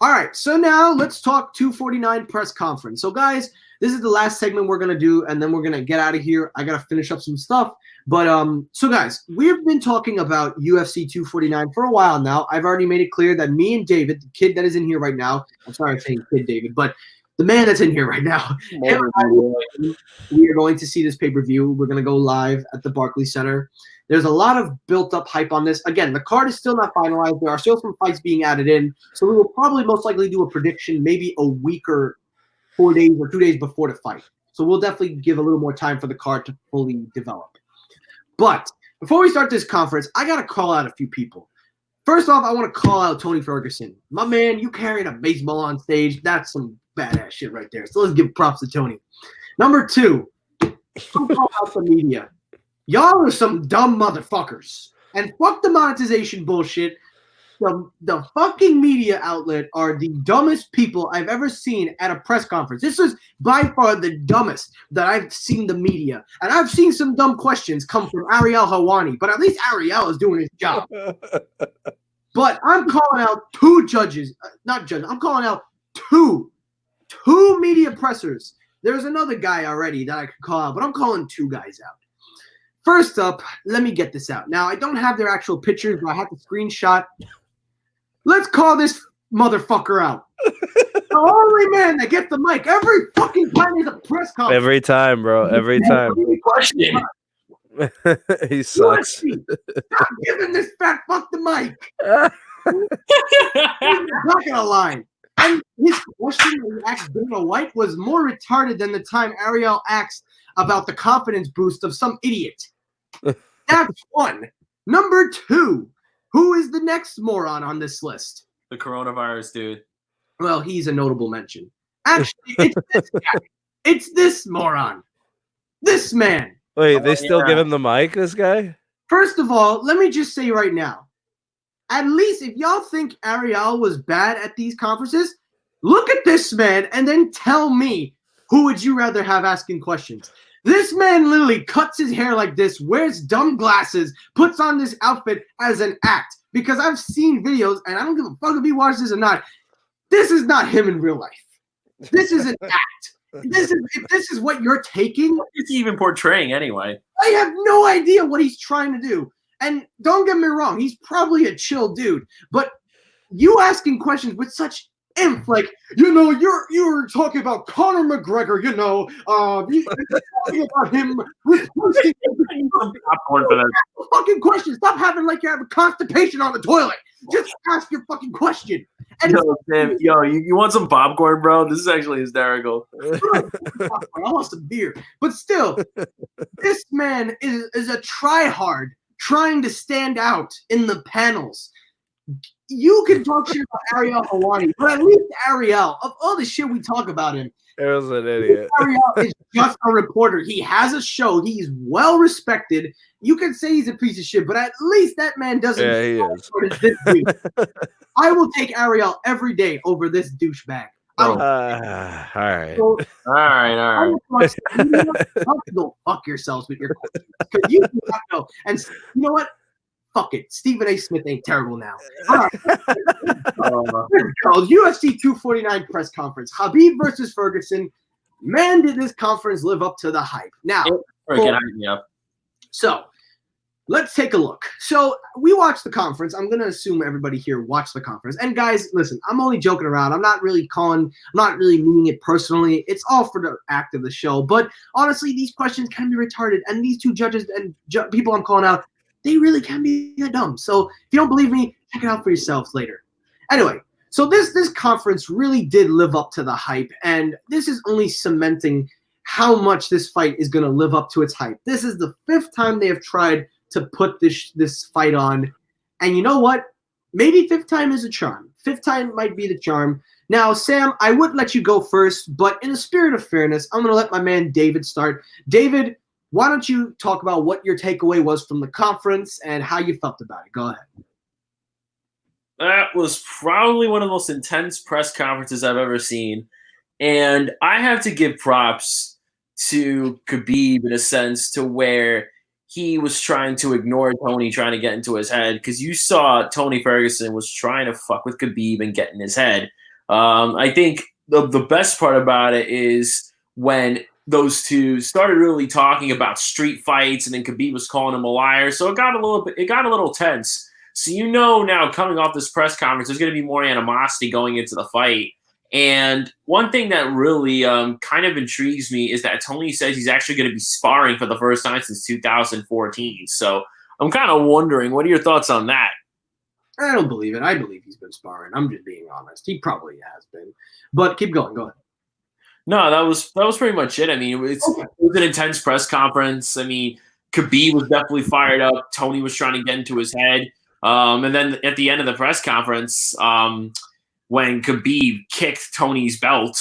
All right, so now let's talk 249 press conference. So, guys, this is the last segment we're going to do, and then we're going to get out of here. I got to finish up some stuff. But, so, guys, we've been talking about UFC 249 for a while now. I've already made it clear that me and David, the kid that is in here right now, I'm sorry I'm saying kid David, but the man that's in here right now. Him and I, we are going to see this pay-per-view. We're going to go live at the Barclays Center. There's a lot of built-up hype on this. Again, the card is still not finalized. There are still some fights being added in. So we will probably most likely do a prediction maybe a week or 4 days or 2 days before the fight. So we'll definitely give a little more time for the card to fully develop. But before we start this conference, I got to call out a few people. First off, I want to call out Tony Ferguson. My man, you carried a baseball on stage. That's some badass shit right there. So let's give props to Tony. Number 2, I'll call out the media. Y'all are some dumb motherfuckers. And fuck the monetization bullshit. The fucking media outlet are the dumbest people I've ever seen at a press conference. This is by far the dumbest that I've seen the media. And I've seen some dumb questions come from Ariel Helwani, but at least Ariel is doing his job. But I'm calling out 2 judges, not judges, I'm calling out two media pressers. There's another guy already that I could call out, but I'm calling 2 guys out. First up, let me get this out. Now, I don't have their actual pictures, but I have the screenshot. Let's call this motherfucker out. The only man that gets the mic every fucking time there's a press conference. Every time, bro. Every time. Question. He sucks. Stop giving this fat fuck the mic. He's not gonna lie. And his question when he asked Dana White was more retarded than the time Ariel asked about the confidence boost of some idiot. That's 1. Number 2, who is the next moron on this list? The coronavirus dude. Well, he's a notable mention. Actually, it's this guy. It's this moron. This man. Wait, they still give him the mic, this guy? First of all, let me just say right now, at least if y'all think Ariel was bad at these conferences, look at this man and then tell me who would you rather have asking questions. This man literally cuts his hair like this, wears dumb glasses, puts on this outfit as an act. Because I've seen videos, and I don't give a fuck if he watches this or not. This is not him in real life. This is an act. If this is what you're taking. What is he even portraying anyway? I have no idea what he's trying to do. And don't get me wrong, he's probably a chill dude. But you asking questions with such imp, like, you're talking about Conor McGregor, you're talking about him reposting popcorn for that. fucking question. Stop having like you have a constipation on the toilet. Just ask your fucking question. And you want some popcorn, bro? This is actually hysterical. I want some beer. But still, this man is a tryhard trying to stand out in the panels. You can talk shit about Ariel Helwani, but at least Ariel, of all the shit we talk about him, Ariel's an idiot. Ariel is just a reporter. He has a show. He's well respected. You can say he's a piece of shit, but at least that man doesn't. Yeah, he is. This dude. I will take Ariel every day over this douchebag. All right. So, All right. Go fuck yourselves with your questions. Because you do not know. And you know what? Fuck it. Stephen A. Smith ain't terrible now. All right. UFC 249 press conference. Khabib versus Ferguson. Man, did this conference live up to the hype. Now, so let's take a look. So we watched the conference. I'm going to assume everybody here watched the conference. And guys, listen, I'm only joking around. I'm not really meaning it personally. It's all for the act of the show. But honestly, these questions can be retarded. And these 2 judges and people I'm calling out, they really can be that dumb. So if you don't believe me, check it out for yourselves later. Anyway, so this conference really did live up to the hype, and this is only cementing how much this fight is going to live up to its hype. This is the 5th time they have tried to put this fight on, and you know what? Maybe 5th time is a charm. 5th time might be the charm. Now, Sam, I would let you go first, but in the spirit of fairness, I'm going to let my man David start. David, why don't you talk about what your takeaway was from the conference and how you felt about it? Go ahead. That was probably one of the most intense press conferences I've ever seen. And I have to give props to Khabib in a sense to where he was trying to ignore Tony trying to get into his head, because you saw Tony Ferguson was trying to fuck with Khabib and get in his head. I think the best part about it is when those 2 started really talking about street fights, and then Khabib was calling him a liar. So it got a little tense. So now coming off this press conference, there's going to be more animosity going into the fight. And one thing that really kind of intrigues me is that Tony says he's actually going to be sparring for the first time since 2014. So I'm kind of wondering, what are your thoughts on that? I don't believe it. I believe he's been sparring. I'm just being honest. He probably has been. But keep going. Go ahead. No, that was pretty much it. I mean, it was an intense press conference. I mean, Khabib was definitely fired up. Tony was trying to get into his head. And then at the end of the press conference, when Khabib kicked Tony's belt,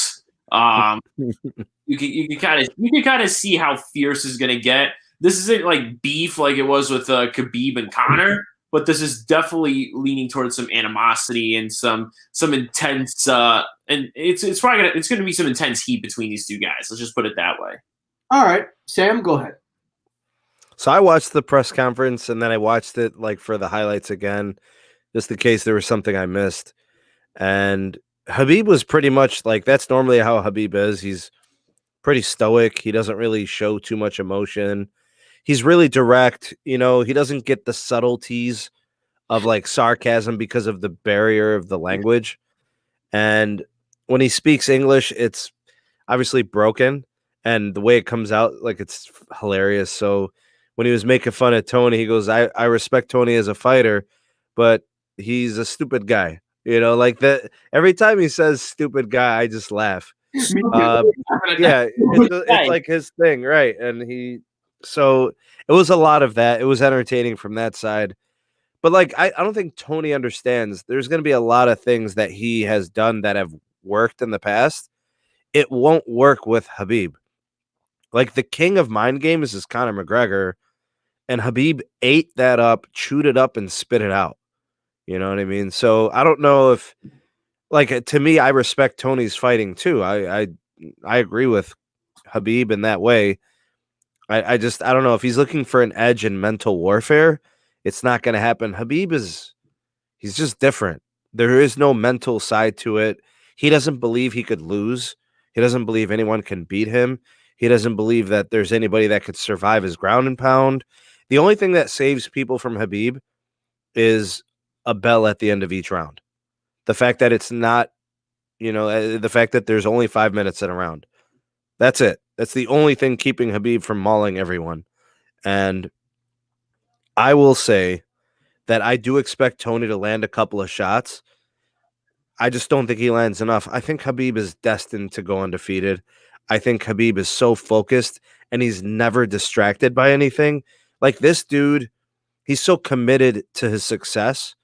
you can kind of see how fierce is going to get. This isn't like beef like it was with Khabib and Conor, but this is definitely leaning towards some animosity and some intense. And it's probably gonna be some intense heat between these two guys. Let's just put it that way. All right, Sam, go ahead. So I watched the press conference and then I watched it like for the highlights again, just in case there was something I missed. And Habib was pretty much like that's normally how Habib is. He's pretty stoic. He doesn't really show too much emotion. He's really direct. You know, he doesn't get the subtleties of like sarcasm because of the barrier of the language. And when he speaks English, it's obviously broken. And the way it comes out, like it's hilarious. So when he was making fun of Tony, he goes, I respect Tony as a fighter, but he's a stupid guy. You know, like that every time he says stupid guy, I just laugh. Yeah, it's like his thing, right? And so it was a lot of that. It was entertaining from that side. But like I don't think Tony understands there's gonna be a lot of things that he has done that have worked in the past. It won't work with Habib. Like the king of mind games is Conor McGregor, and Habib ate that up, chewed it up, and spit it out. You know what I mean? So I don't know if like to me, I respect Tony's fighting too. I agree with Habib in that way. I don't know if he's looking for an edge in mental warfare, it's not going to happen. He's just different. There is no mental side to it. He doesn't believe he could lose. He doesn't believe anyone can beat him. He doesn't believe that there's anybody that could survive his ground and pound. The only thing that saves people from Habib is a bell at the end of each round. The fact that it's not, the fact that there's only 5 minutes in a round. That's it. That's the only thing keeping Habib from mauling everyone. And I will say that I do expect Tony to land a couple of shots. I just don't think he lands enough. I think Habib is destined to go undefeated. I think Habib is so focused and he's never distracted by anything. Like this dude, he's so committed to his success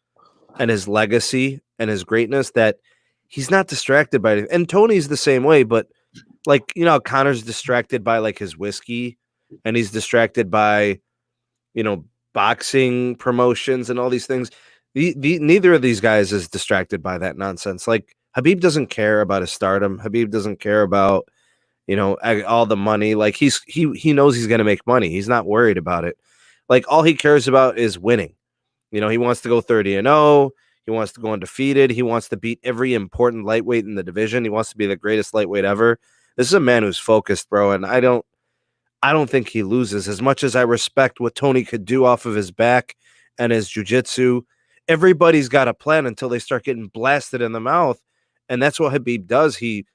and his legacy and his greatness that he's not distracted by anything. And Tony's the same way, but like, Connor's distracted by like his whiskey and he's distracted by, boxing promotions and all these things. Neither of these guys is distracted by that nonsense. Like Habib doesn't care about his stardom. Habib doesn't care about, all the money. Like he knows he's going to make money. He's not worried about it. Like all he cares about is winning. He wants to go 30-0. He wants to go undefeated. He wants to beat every important lightweight in the division. He wants to be the greatest lightweight ever. This is a man who's focused, bro. And I don't think he loses. As much as I respect what Tony could do off of his back and his jiu-jitsu, everybody's got a plan until they start getting blasted in the mouth. And that's what Habib does. He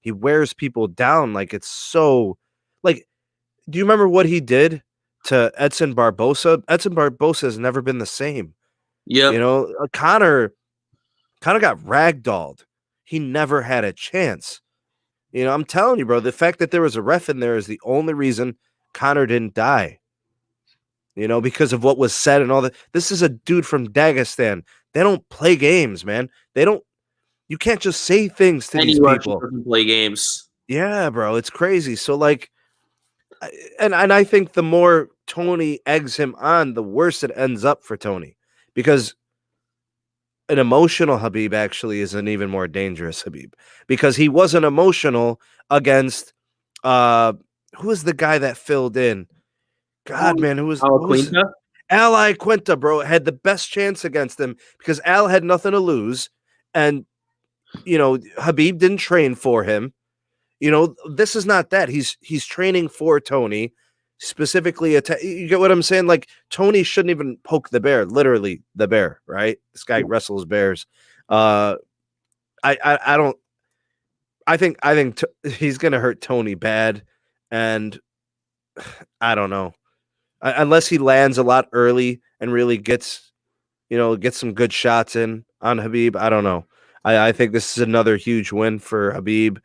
wears people down. Like it's so like, do you remember what he did to Edson Barbosa? Edson Barbosa has never been the same. Yeah. Conor got ragdolled. He never had a chance. I'm telling you, bro, the fact that there was a ref in there is the only reason Conor didn't die. Because of what was said and all that. This is a dude from Dagestan. They don't play games, man. You can't just say things to these people. Play games. Yeah, bro, it's crazy. So like, and I think the more Tony eggs him on, the worse it ends up for Tony, because an emotional Habib actually is an even more dangerous Habib, because he wasn't emotional against who was the guy that filled in? God, man, who was Al Iaquinta, bro, had the best chance against him because Al had nothing to lose, and Habib didn't train for him. This is not that. He's training for Tony. Specifically, you get what I'm saying? Like Tony shouldn't even poke the bear, literally the bear, right? This guy wrestles bears. I don't. I think he's gonna hurt Tony bad, and I don't know. Unless he lands a lot early and really gets some good shots in on Habib. I don't know. I think this is another huge win for Habib,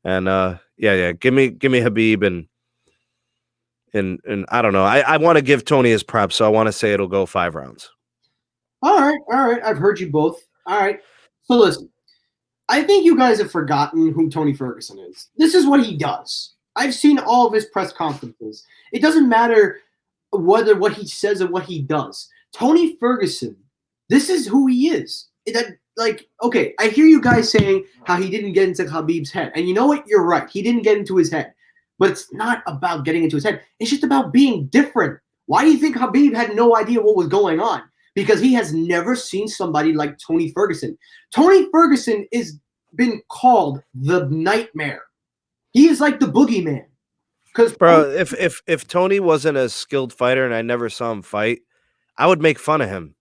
and yeah, give me Habib and I don't know. I want to give Tony his props, so I want to say it'll go 5 rounds. All right. I've heard you both. All right. So listen, I think you guys have forgotten who Tony Ferguson is. This is what he does. I've seen all of his press conferences. It doesn't matter whether what he says or what he does. Tony Ferguson, this is who he is. Okay, I hear you guys saying how he didn't get into Habib's head. And you know what? You're right. He didn't get into his head. But it's not about getting into his head. It's just about being different. Why do you think Habib had no idea what was going on? Because he has never seen somebody like Tony Ferguson. Tony Ferguson is been called the nightmare. He is like the boogeyman. Because bro, if Tony wasn't a skilled fighter and I never saw him fight, I would make fun of him.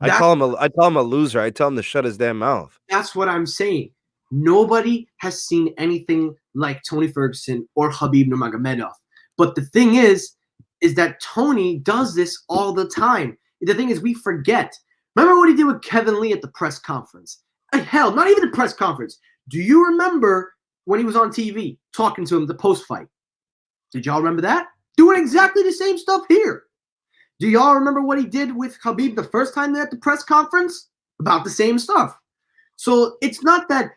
I'd call him a loser. I'd tell him to shut his damn mouth. That's what I'm saying. Nobody has seen anything like Tony Ferguson or Habib Nurmagomedov. But the thing is that Tony does this all the time. The thing is, we forget. Remember what he did with Kevin Lee at the press conference? Hell, not even the press conference. Do you remember when he was on TV talking to him the post-fight? Did y'all remember that? Doing exactly the same stuff here. Do y'all remember what he did with Habib the first time there at the press conference? About the same stuff. So it's not that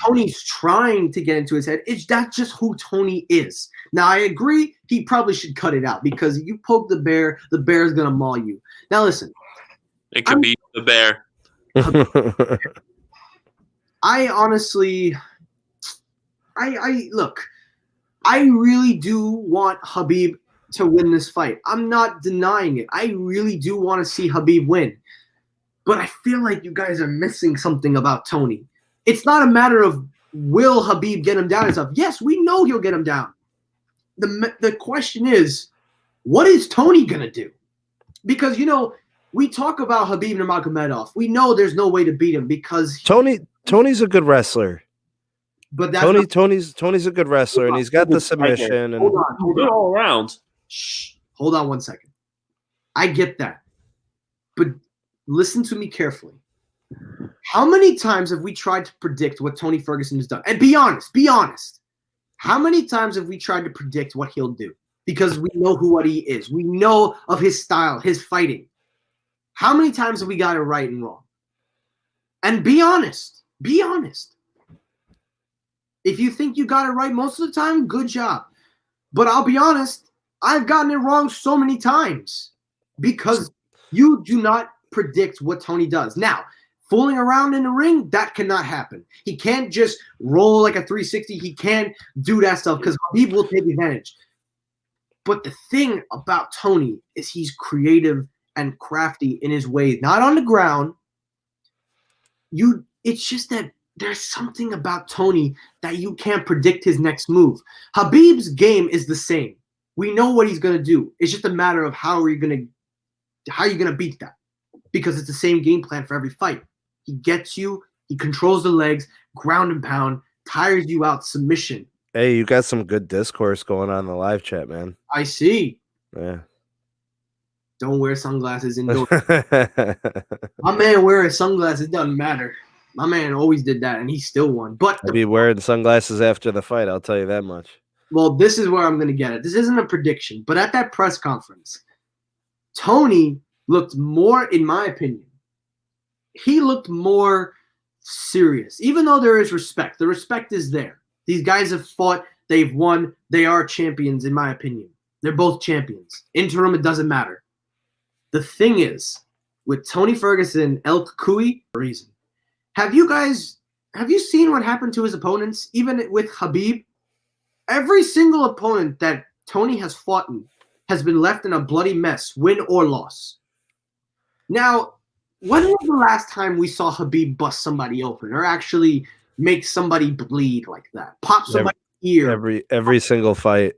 Tony's trying to get into his head. That's just who Tony is. Now, I agree he probably should cut it out because if you poke the bear is going to maul you. Now, listen. It could be the bear. I honestly, look, I really do want Habib to win this fight. I'm not denying it. I really do want to see Habib win. But I feel like you guys are missing something about Tony. It's not a matter of will Habib get him down and stuff. Yes, we know he'll get him down. The question is, what is Tony going to do? Because, we talk about Habib Nurmagomedov. We know there's no way to beat him because Tony's a good wrestler. But Tony's a good wrestler, and he's got the submission. And hold on. All around. Shh. Hold on 1 second. I get that. But listen to me carefully. How many times have we tried to predict what Tony Ferguson has done? And be honest. How many times have we tried to predict what he'll do? Because we know what he is. We know of his style, his fighting. How many times have we got it right and wrong? And be honest. Be honest. If you think you got it right most of the time, good job. But I'll be honest, I've gotten it wrong so many times because you do not predict what Tony does. Now, fooling around in the ring, that cannot happen. He can't just roll like a 360. He can't do that stuff because Habib will take advantage. But the thing about Tony is he's creative and crafty in his ways, not on the ground. It's just that there's something about Tony that you can't predict his next move. Habib's game is the same. We know what he's gonna do. It's just a matter of how you're gonna beat that, because it's the same game plan for every fight. He gets you. He controls the legs, ground and pound, tires you out, submission. Hey, you got some good discourse going on in the live chat, man. I see. Yeah. Don't wear sunglasses indoors. My man wearing sunglasses doesn't matter. My man always did that, and he still won. But I'll be wearing sunglasses after the fight, I'll tell you that much. Well, this is where I'm going to get it. This isn't a prediction, but at that press conference, Tony looked more, in my opinion, he looked more serious. Even though there is respect, the respect is there. These guys have fought, they've won, they are champions, in my opinion. They're both champions. Interim, it doesn't matter. The thing is, with Tony Ferguson, El Kukui, reason. Have you seen what happened to his opponents, even with Habib? Every single opponent that Tony has fought in has been left in a bloody mess, win or loss. Now, when was the last time we saw Habib bust somebody open or actually make somebody bleed like that? Pop somebody's ear. Every single fight.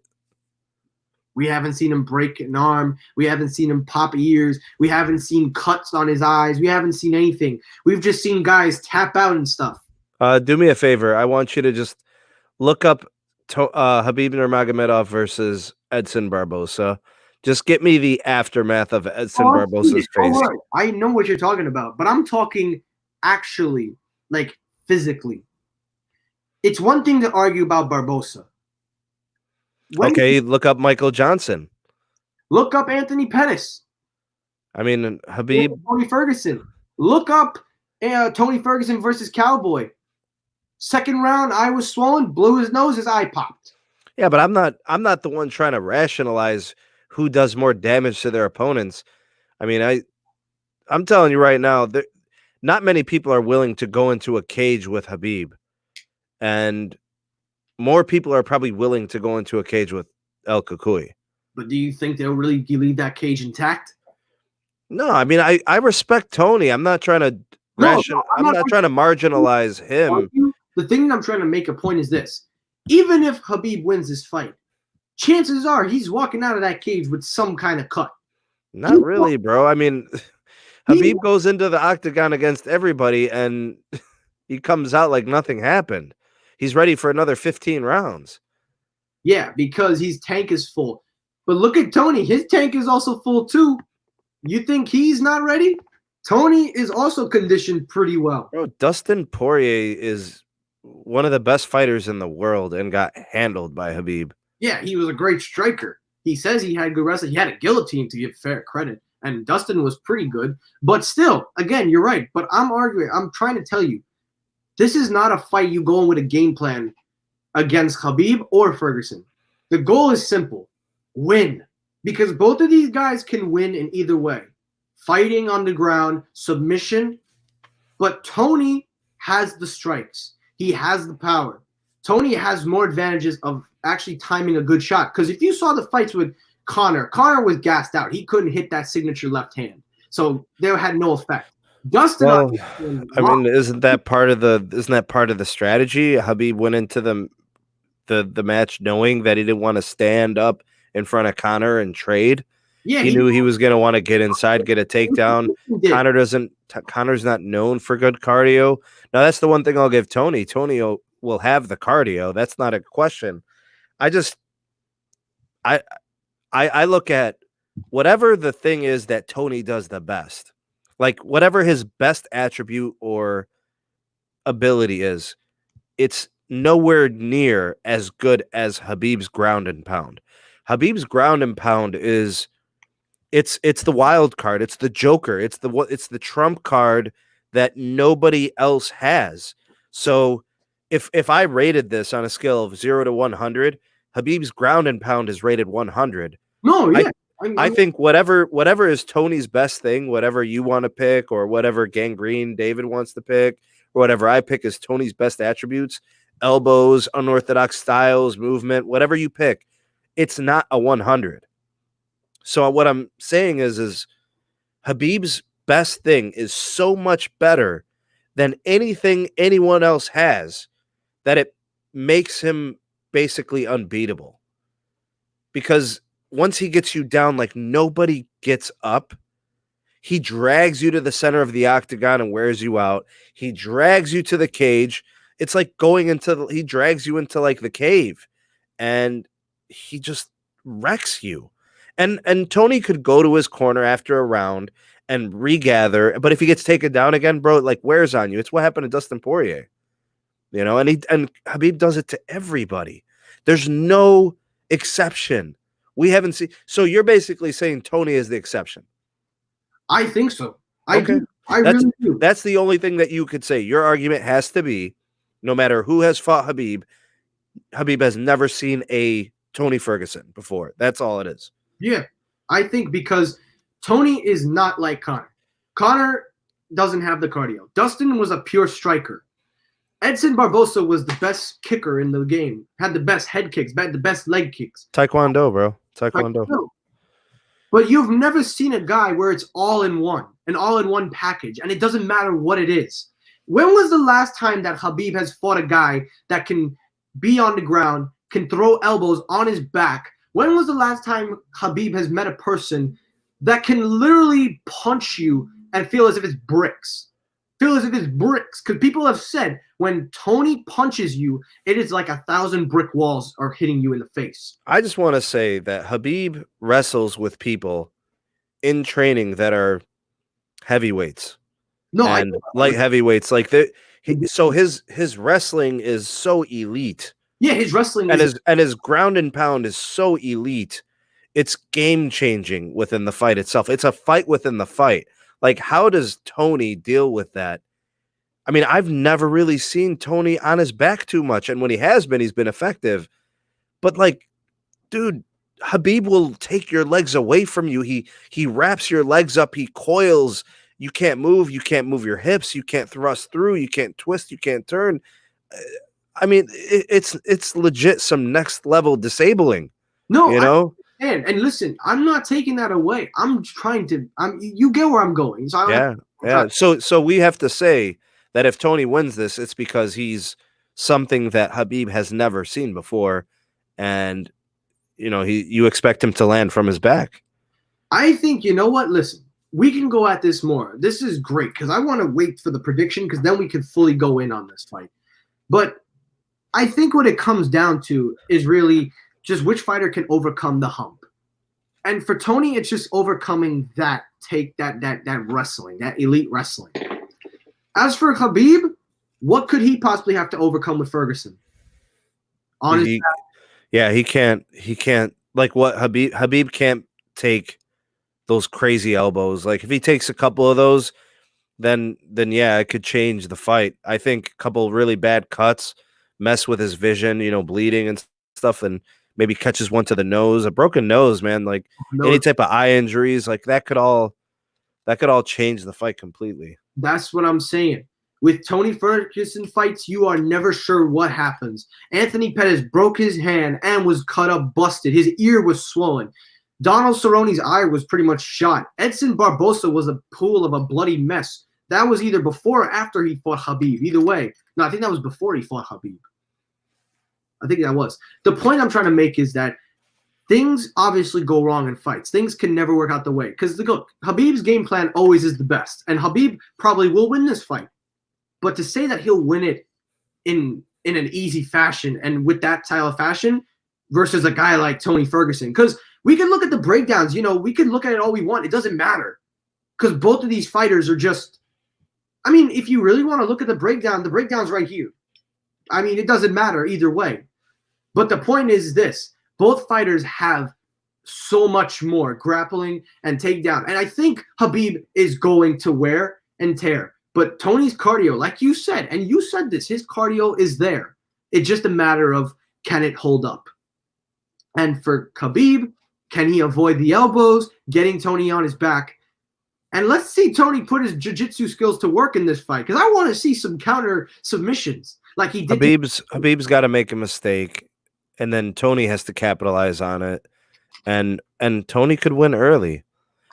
We haven't seen him break an arm. We haven't seen him pop ears. We haven't seen cuts on his eyes. We haven't seen anything. We've just seen guys tap out and stuff. Do me a favor. I want you to just look up Habib Nurmagomedov versus Edson Barbosa. Just get me the aftermath of Edson Oh, I've seen it. Barbosa's Don't face. worry. I know what you're talking about, but I'm talking actually, like physically. It's one thing to argue about Barbosa. Okay, look up Michael Johnson. Look up Anthony Pettis. I mean, Habib. Tony Ferguson. Look up Tony Ferguson versus Cowboy. Second round, eye was swollen, blew his nose, his eye popped. Yeah, but I'm not the one trying to rationalize who does more damage to their opponents. I mean, I'm telling you right now, not many people are willing to go into a cage with Habib, and more people are probably willing to go into a cage with El Kukui. But do you think they'll really leave that cage intact? No, I mean, I respect Tony. I'm not trying to I'm not trying to marginalize him. The thing that I'm trying to make a point is this. Even if Habib wins this fight, chances are he's walking out of that cage with some kind of cut. Not really, bro. I mean, Habib goes into the octagon against everybody, and he comes out like nothing happened. He's ready for another 15 rounds. Yeah, because his tank is full. But look at Tony. His tank is also full, too. You think he's not ready? Tony is also conditioned pretty well. Bro, Dustin Poirier is one of the best fighters in the world and got handled by Habib. Yeah, he was a great striker. He says he had good wrestling. He had a guillotine, to give fair credit. And Dustin was pretty good. But still, again, you're right. But I'm trying to tell you, this is not a fight you go in with a game plan against Habib or Ferguson. The goal is simple. Win. Because both of these guys can win in either way. Fighting on the ground, submission. But Tony has the strikes. He has the power. Tony has more advantages of actually timing a good shot. Because if you saw the fights with Conor was gassed out. He couldn't hit that signature left hand. So they had no effect. Dustin, well, I mean, isn't that part of the strategy? Habib went into the match knowing that he didn't want to stand up in front of Conor and trade. Yeah, he knew he was going to want to get inside, get a takedown. Conor's not known for good cardio. Now, that's the one thing I'll give Tony. Tony will have the cardio. That's not a question. I look at whatever the thing is that Tony does the best, like whatever his best attribute or ability is, it's nowhere near as good as Habib's ground and pound. Habib's ground and pound is it's the wild card. It's the joker. It's the trump card that nobody else has. So if I rated this on a scale of 0 to 100, Habib's ground and pound is rated 100. No, yeah. I think whatever is Tony's best thing, whatever you want to pick or whatever Gangrene David wants to pick or whatever I pick is Tony's best attributes, elbows, unorthodox styles, movement, whatever you pick, it's not a 100. So what I'm saying is Habib's best thing is so much better than anything anyone else has that it makes him basically unbeatable. Because once he gets you down like nobody gets up, he drags you to the center of the octagon and wears you out. He drags you to the cage. It's like he drags you into like the cave and he just wrecks you. And Tony could go to his corner after a round and regather, but if he gets taken down again, bro, it like wears on you. It's what happened to Dustin Poirier. You know, and Habib does it to everybody. There's no exception. We haven't seen. So you're basically saying Tony is the exception. I think so. I really do. That's the only thing that you could say. Your argument has to be, no matter who has fought Habib, Habib has never seen a Tony Ferguson before. That's all it is. Yeah, I think because Tony is not like Conor. Conor doesn't have the cardio. Dustin was a pure striker. Edson Barbosa was the best kicker in the game. Had the best head kicks, the best leg kicks. Taekwondo, bro. Taekwondo. But you've never seen a guy where it's all in one, an all-in-one package, and it doesn't matter what it is. When was the last time that Habib has fought a guy that can be on the ground, can throw elbows on his back? When was the last time Habib has met a person that can literally punch you and feel as if it's bricks? feel as if it's bricks. Because people have said when Tony punches you, it is like 1,000 brick walls are hitting you in the face. I just want to say that Habib wrestles with people in training that are heavyweights No, and light heavyweights. Like so his wrestling is so elite. Yeah, his wrestling and his ground and pound is so elite. It's game changing within the fight itself. It's a fight within the fight. Like, how does Tony deal with that? I mean, I've never really seen Tony on his back too much, and when he has been, he's been effective. But like, dude, Habib will take your legs away from you. He wraps your legs up. He coils. You can't move. You can't move your hips. You can't thrust through. You can't twist. You can't turn. I mean, it's legit some next level disabling. No, you know. And listen, I'm not taking that away. I'm trying to. You get where I'm going. So yeah. So we have to say that if Tony wins this, it's because he's something that Habib has never seen before, and you expect him to land from his back. I think, you know what? Listen, we can go at this more. This is great because I want to wait for the prediction because then we can fully go in on this fight. But I think what it comes down to is really just which fighter can overcome the hump. And for Tony, it's just overcoming that wrestling, that elite wrestling. As for Habib, what could he possibly have to overcome with Ferguson? He can't like what Habib can't take those crazy elbows. Like if he takes a couple of those, then yeah, it could change the fight. I think a couple really bad cuts mess with his vision, bleeding and stuff, and maybe catches one to the nose. A broken nose, man, like any type of eye injuries, like that could all change the fight completely. That's what I'm saying. With Tony Ferguson fights, you are never sure what happens. Anthony Pettis broke his hand and was cut up, busted. His ear was swollen. Donald Cerrone's eye was pretty much shot. Edson Barbosa was a pool of a bloody mess. That was either before or after he fought Habib. Either way. No, I think that was before he fought Habib. I think that was. The point I'm trying to make is that things obviously go wrong in fights. Things can never work out the way. Because look, Habib's game plan always is the best. And Habib probably will win this fight. But to say that he'll win it in an easy fashion and with that style of fashion versus a guy like Tony Ferguson. Because we can look at the breakdowns. We can look at it all we want. It doesn't matter. Because both of these fighters are just – I mean, if you really want to look at the breakdown's right here. I mean, it doesn't matter either way. But the point is this. Both fighters have so much more grappling and takedown. And I think Habib is going to wear and tear. But Tony's cardio, like you said, and you said this, his cardio is there. It's just a matter of can it hold up. And for Habib, can he avoid the elbows, getting Tony on his back? And let's see Tony put his jiu-jitsu skills to work in this fight because I want to see some counter submissions like he did. Habib's got to make a mistake, and then Tony has to capitalize on it, and Tony could win early.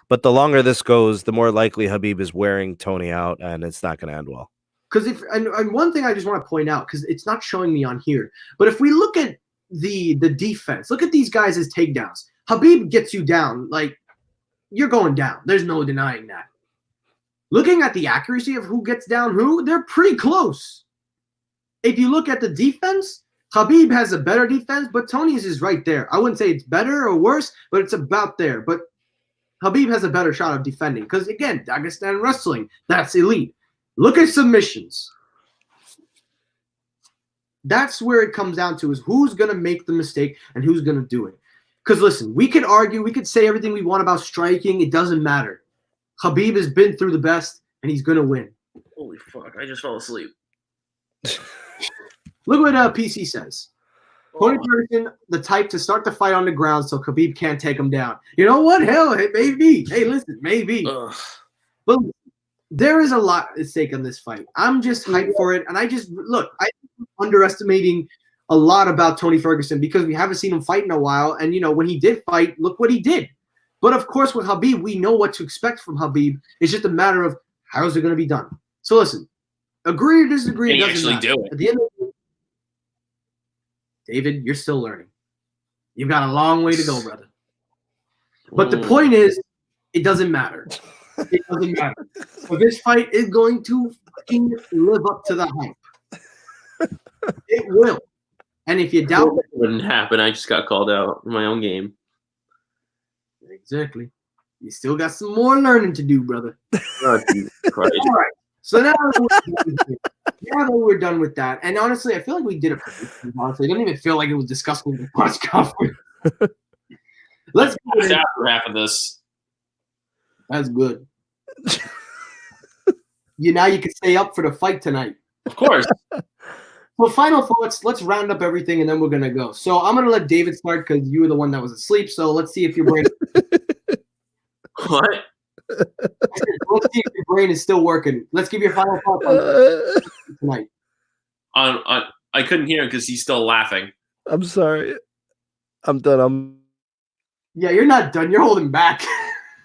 But the longer this goes, the more likely Habib is wearing Tony out, and it's not going to end well. Because and one thing I just want to point out, because it's not showing me on here, but if we look at the defense, look at these guys as takedowns. Habib gets you down, like you're going down. There's no denying that. Looking at the accuracy of who gets down who, they're pretty close. If you look at the defense, Habib has a better defense, but Tony's is right there. I wouldn't say it's better or worse, but it's about there. But Habib has a better shot of defending because, again, Dagestan wrestling, that's elite. Look at submissions. That's where it comes down to is who's going to make the mistake and who's going to do it. Because, listen, we could argue, we could say everything we want about striking. It doesn't matter. Habib has been through the best, and he's going to win. Holy fuck, I just fell asleep. Look what PC says. Tony Ferguson, the type to start the fight on the ground so Khabib can't take him down. You know what? Hell, it may be. Hey, listen, maybe. But there is a lot at stake on this fight. I'm just hyped for it. And I'm underestimating a lot about Tony Ferguson because we haven't seen him fight in a while. And, when he did fight, look what he did. But, of course, with Habib, we know what to expect from Habib. It's just a matter of how is it going to be done. So, listen, agree or disagree. Can he actually do it? At the end of the day, David, you're still learning. You've got a long way to go, brother. But the point is, it doesn't matter. It doesn't matter. But this fight is going to fucking live up to the hype. It will. And if you doubt it, wouldn't happen. I just got called out in my own game. exactly. You still got some more learning to do, brother. Oh, Jesus Christ. All right. So now that we're done with that, and honestly, I feel like we did a prediction. Honestly, I don't even feel like it was discussed in the press conference. Let's go That's after half of this. That's good. Now you can stay up for the fight tonight. Of course. Well, final thoughts. Let's round up everything, and then we're gonna go. So I'm gonna let David start because you were the one that was asleep. So let's see if your brain. What? Let's see if your brain is still working. Let's give your final thoughts on tonight. I couldn't hear him because he's still laughing. I'm sorry. I'm done. Yeah, you're not done. You're holding back.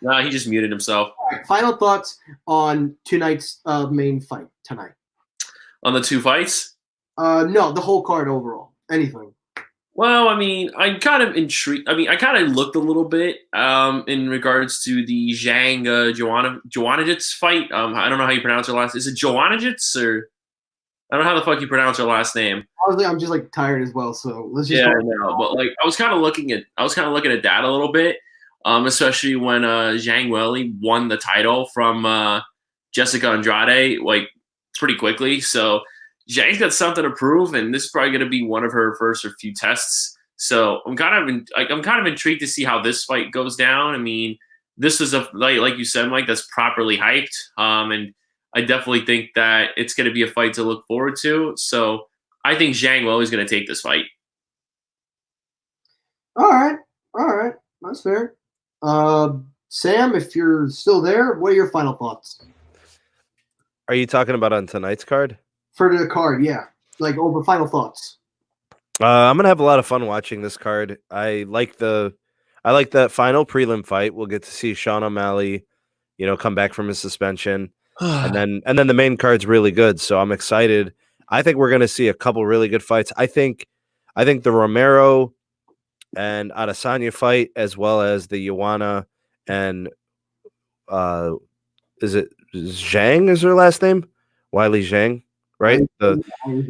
No, he just muted himself. All right, final thoughts on tonight's main fight tonight. On the two fights? No, the whole card overall. Anything. Well, I mean, I'm kind of intrigued. I mean, I kind of looked a little bit in regards to the Zhang Joannajic fight. I don't know how you pronounce her last. Is it Joannajic or I don't know how the fuck you pronounce her last name. Honestly, I'm just like tired as well. So let's just. Yeah, I know. But like, I was kind of looking at that a little bit, especially when Zhang Weili won the title from Jessica Andrade like pretty quickly. So Zhang's got something to prove, and this is probably going to be one of her first or few tests. So I'm kind of intrigued to see how this fight goes down. I mean, this is a like you said, Mike, that's properly hyped, and I definitely think that it's going to be a fight to look forward to. So I think Zhang Weili is going to take this fight. All right, that's fair. Sam, if you're still there, what are your final thoughts? Are you talking about on tonight's card? For the card, yeah. Like over final thoughts. I'm gonna have a lot of fun watching this card. I like that final prelim fight. We'll get to see Sean O'Malley, come back from his suspension, and then the main card's really good. So I'm excited. I think we're gonna see a couple really good fights. I think the Romero and Adesanya fight, as well as the Joanna and is it Zhang? Is her last name? Weili Zhang. Right?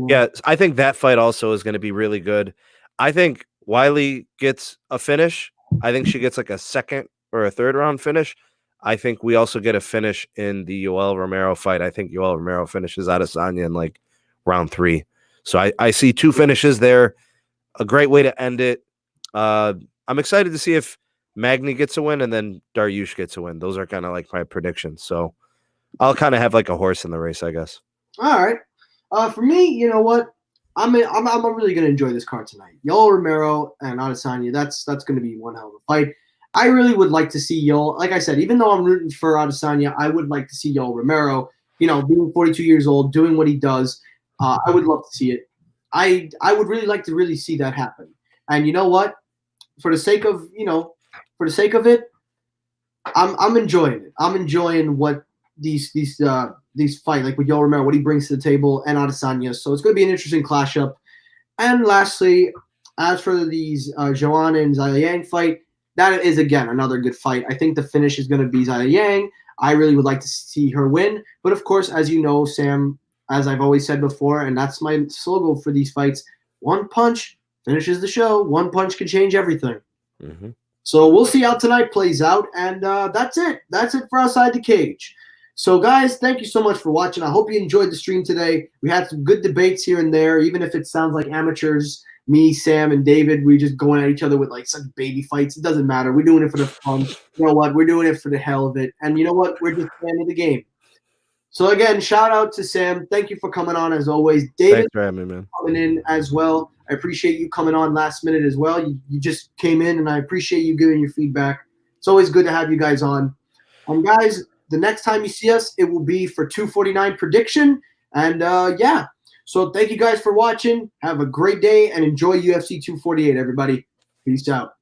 Yeah, I think that fight also is going to be really good. I think Weili gets a finish. I think she gets like a second or a third round finish. I think we also get a finish in the Yoel Romero fight. I think Yoel Romero finishes Adesanya in like round 3. So I see 2 finishes there. A great way to end it. I'm excited to see if Magny gets a win and then Dariush gets a win. Those are kind of like my predictions. So I'll kind of have like a horse in the race, I guess. All right. For me, you know what? I'm really gonna enjoy this card tonight. Yoel Romero and Adesanya. That's gonna be one hell of a fight. I really would like to see Yoel. Like I said, even though I'm rooting for Adesanya, I would like to see Yoel Romero. Being 42 years old, doing what he does, I would love to see it. I would really like to really see that happen. And you know what? For the sake of it, I'm enjoying it. I'm enjoying what these fight, like with Yoel Romero, what he brings to the table, and Adesanya. So it's going to be an interesting clash up. And lastly, as for these Joanna and Zhang Yang fight, that is, again, another good fight. I think the finish is going to be Zhang Yang. I really would like to see her win. But, of course, as you know, Sam, as I've always said before, and that's my slogan for these fights, one punch finishes the show. One punch can change everything. Mm-hmm. So we'll see how tonight plays out. And that's it. That's it for Outside the Cage. So, guys, thank you so much for watching. I hope you enjoyed the stream today. We had some good debates here and there, even if it sounds like amateurs. Me, Sam, and David, we just going at each other with like such baby fights. It doesn't matter. We're doing it for the fun. You know what? We're doing it for the hell of it. And you know what? We're just fans of the game. So, again, shout out to Sam. Thank you for coming on as always. David, thanks for having me, man. Coming in as well. I appreciate you coming on last minute as well. You just came in, and I appreciate you giving your feedback. It's always good to have you guys on. Guys, the next time you see us, it will be for 249 prediction. And, yeah. So thank you guys for watching. Have a great day and enjoy UFC 248, everybody. Peace out.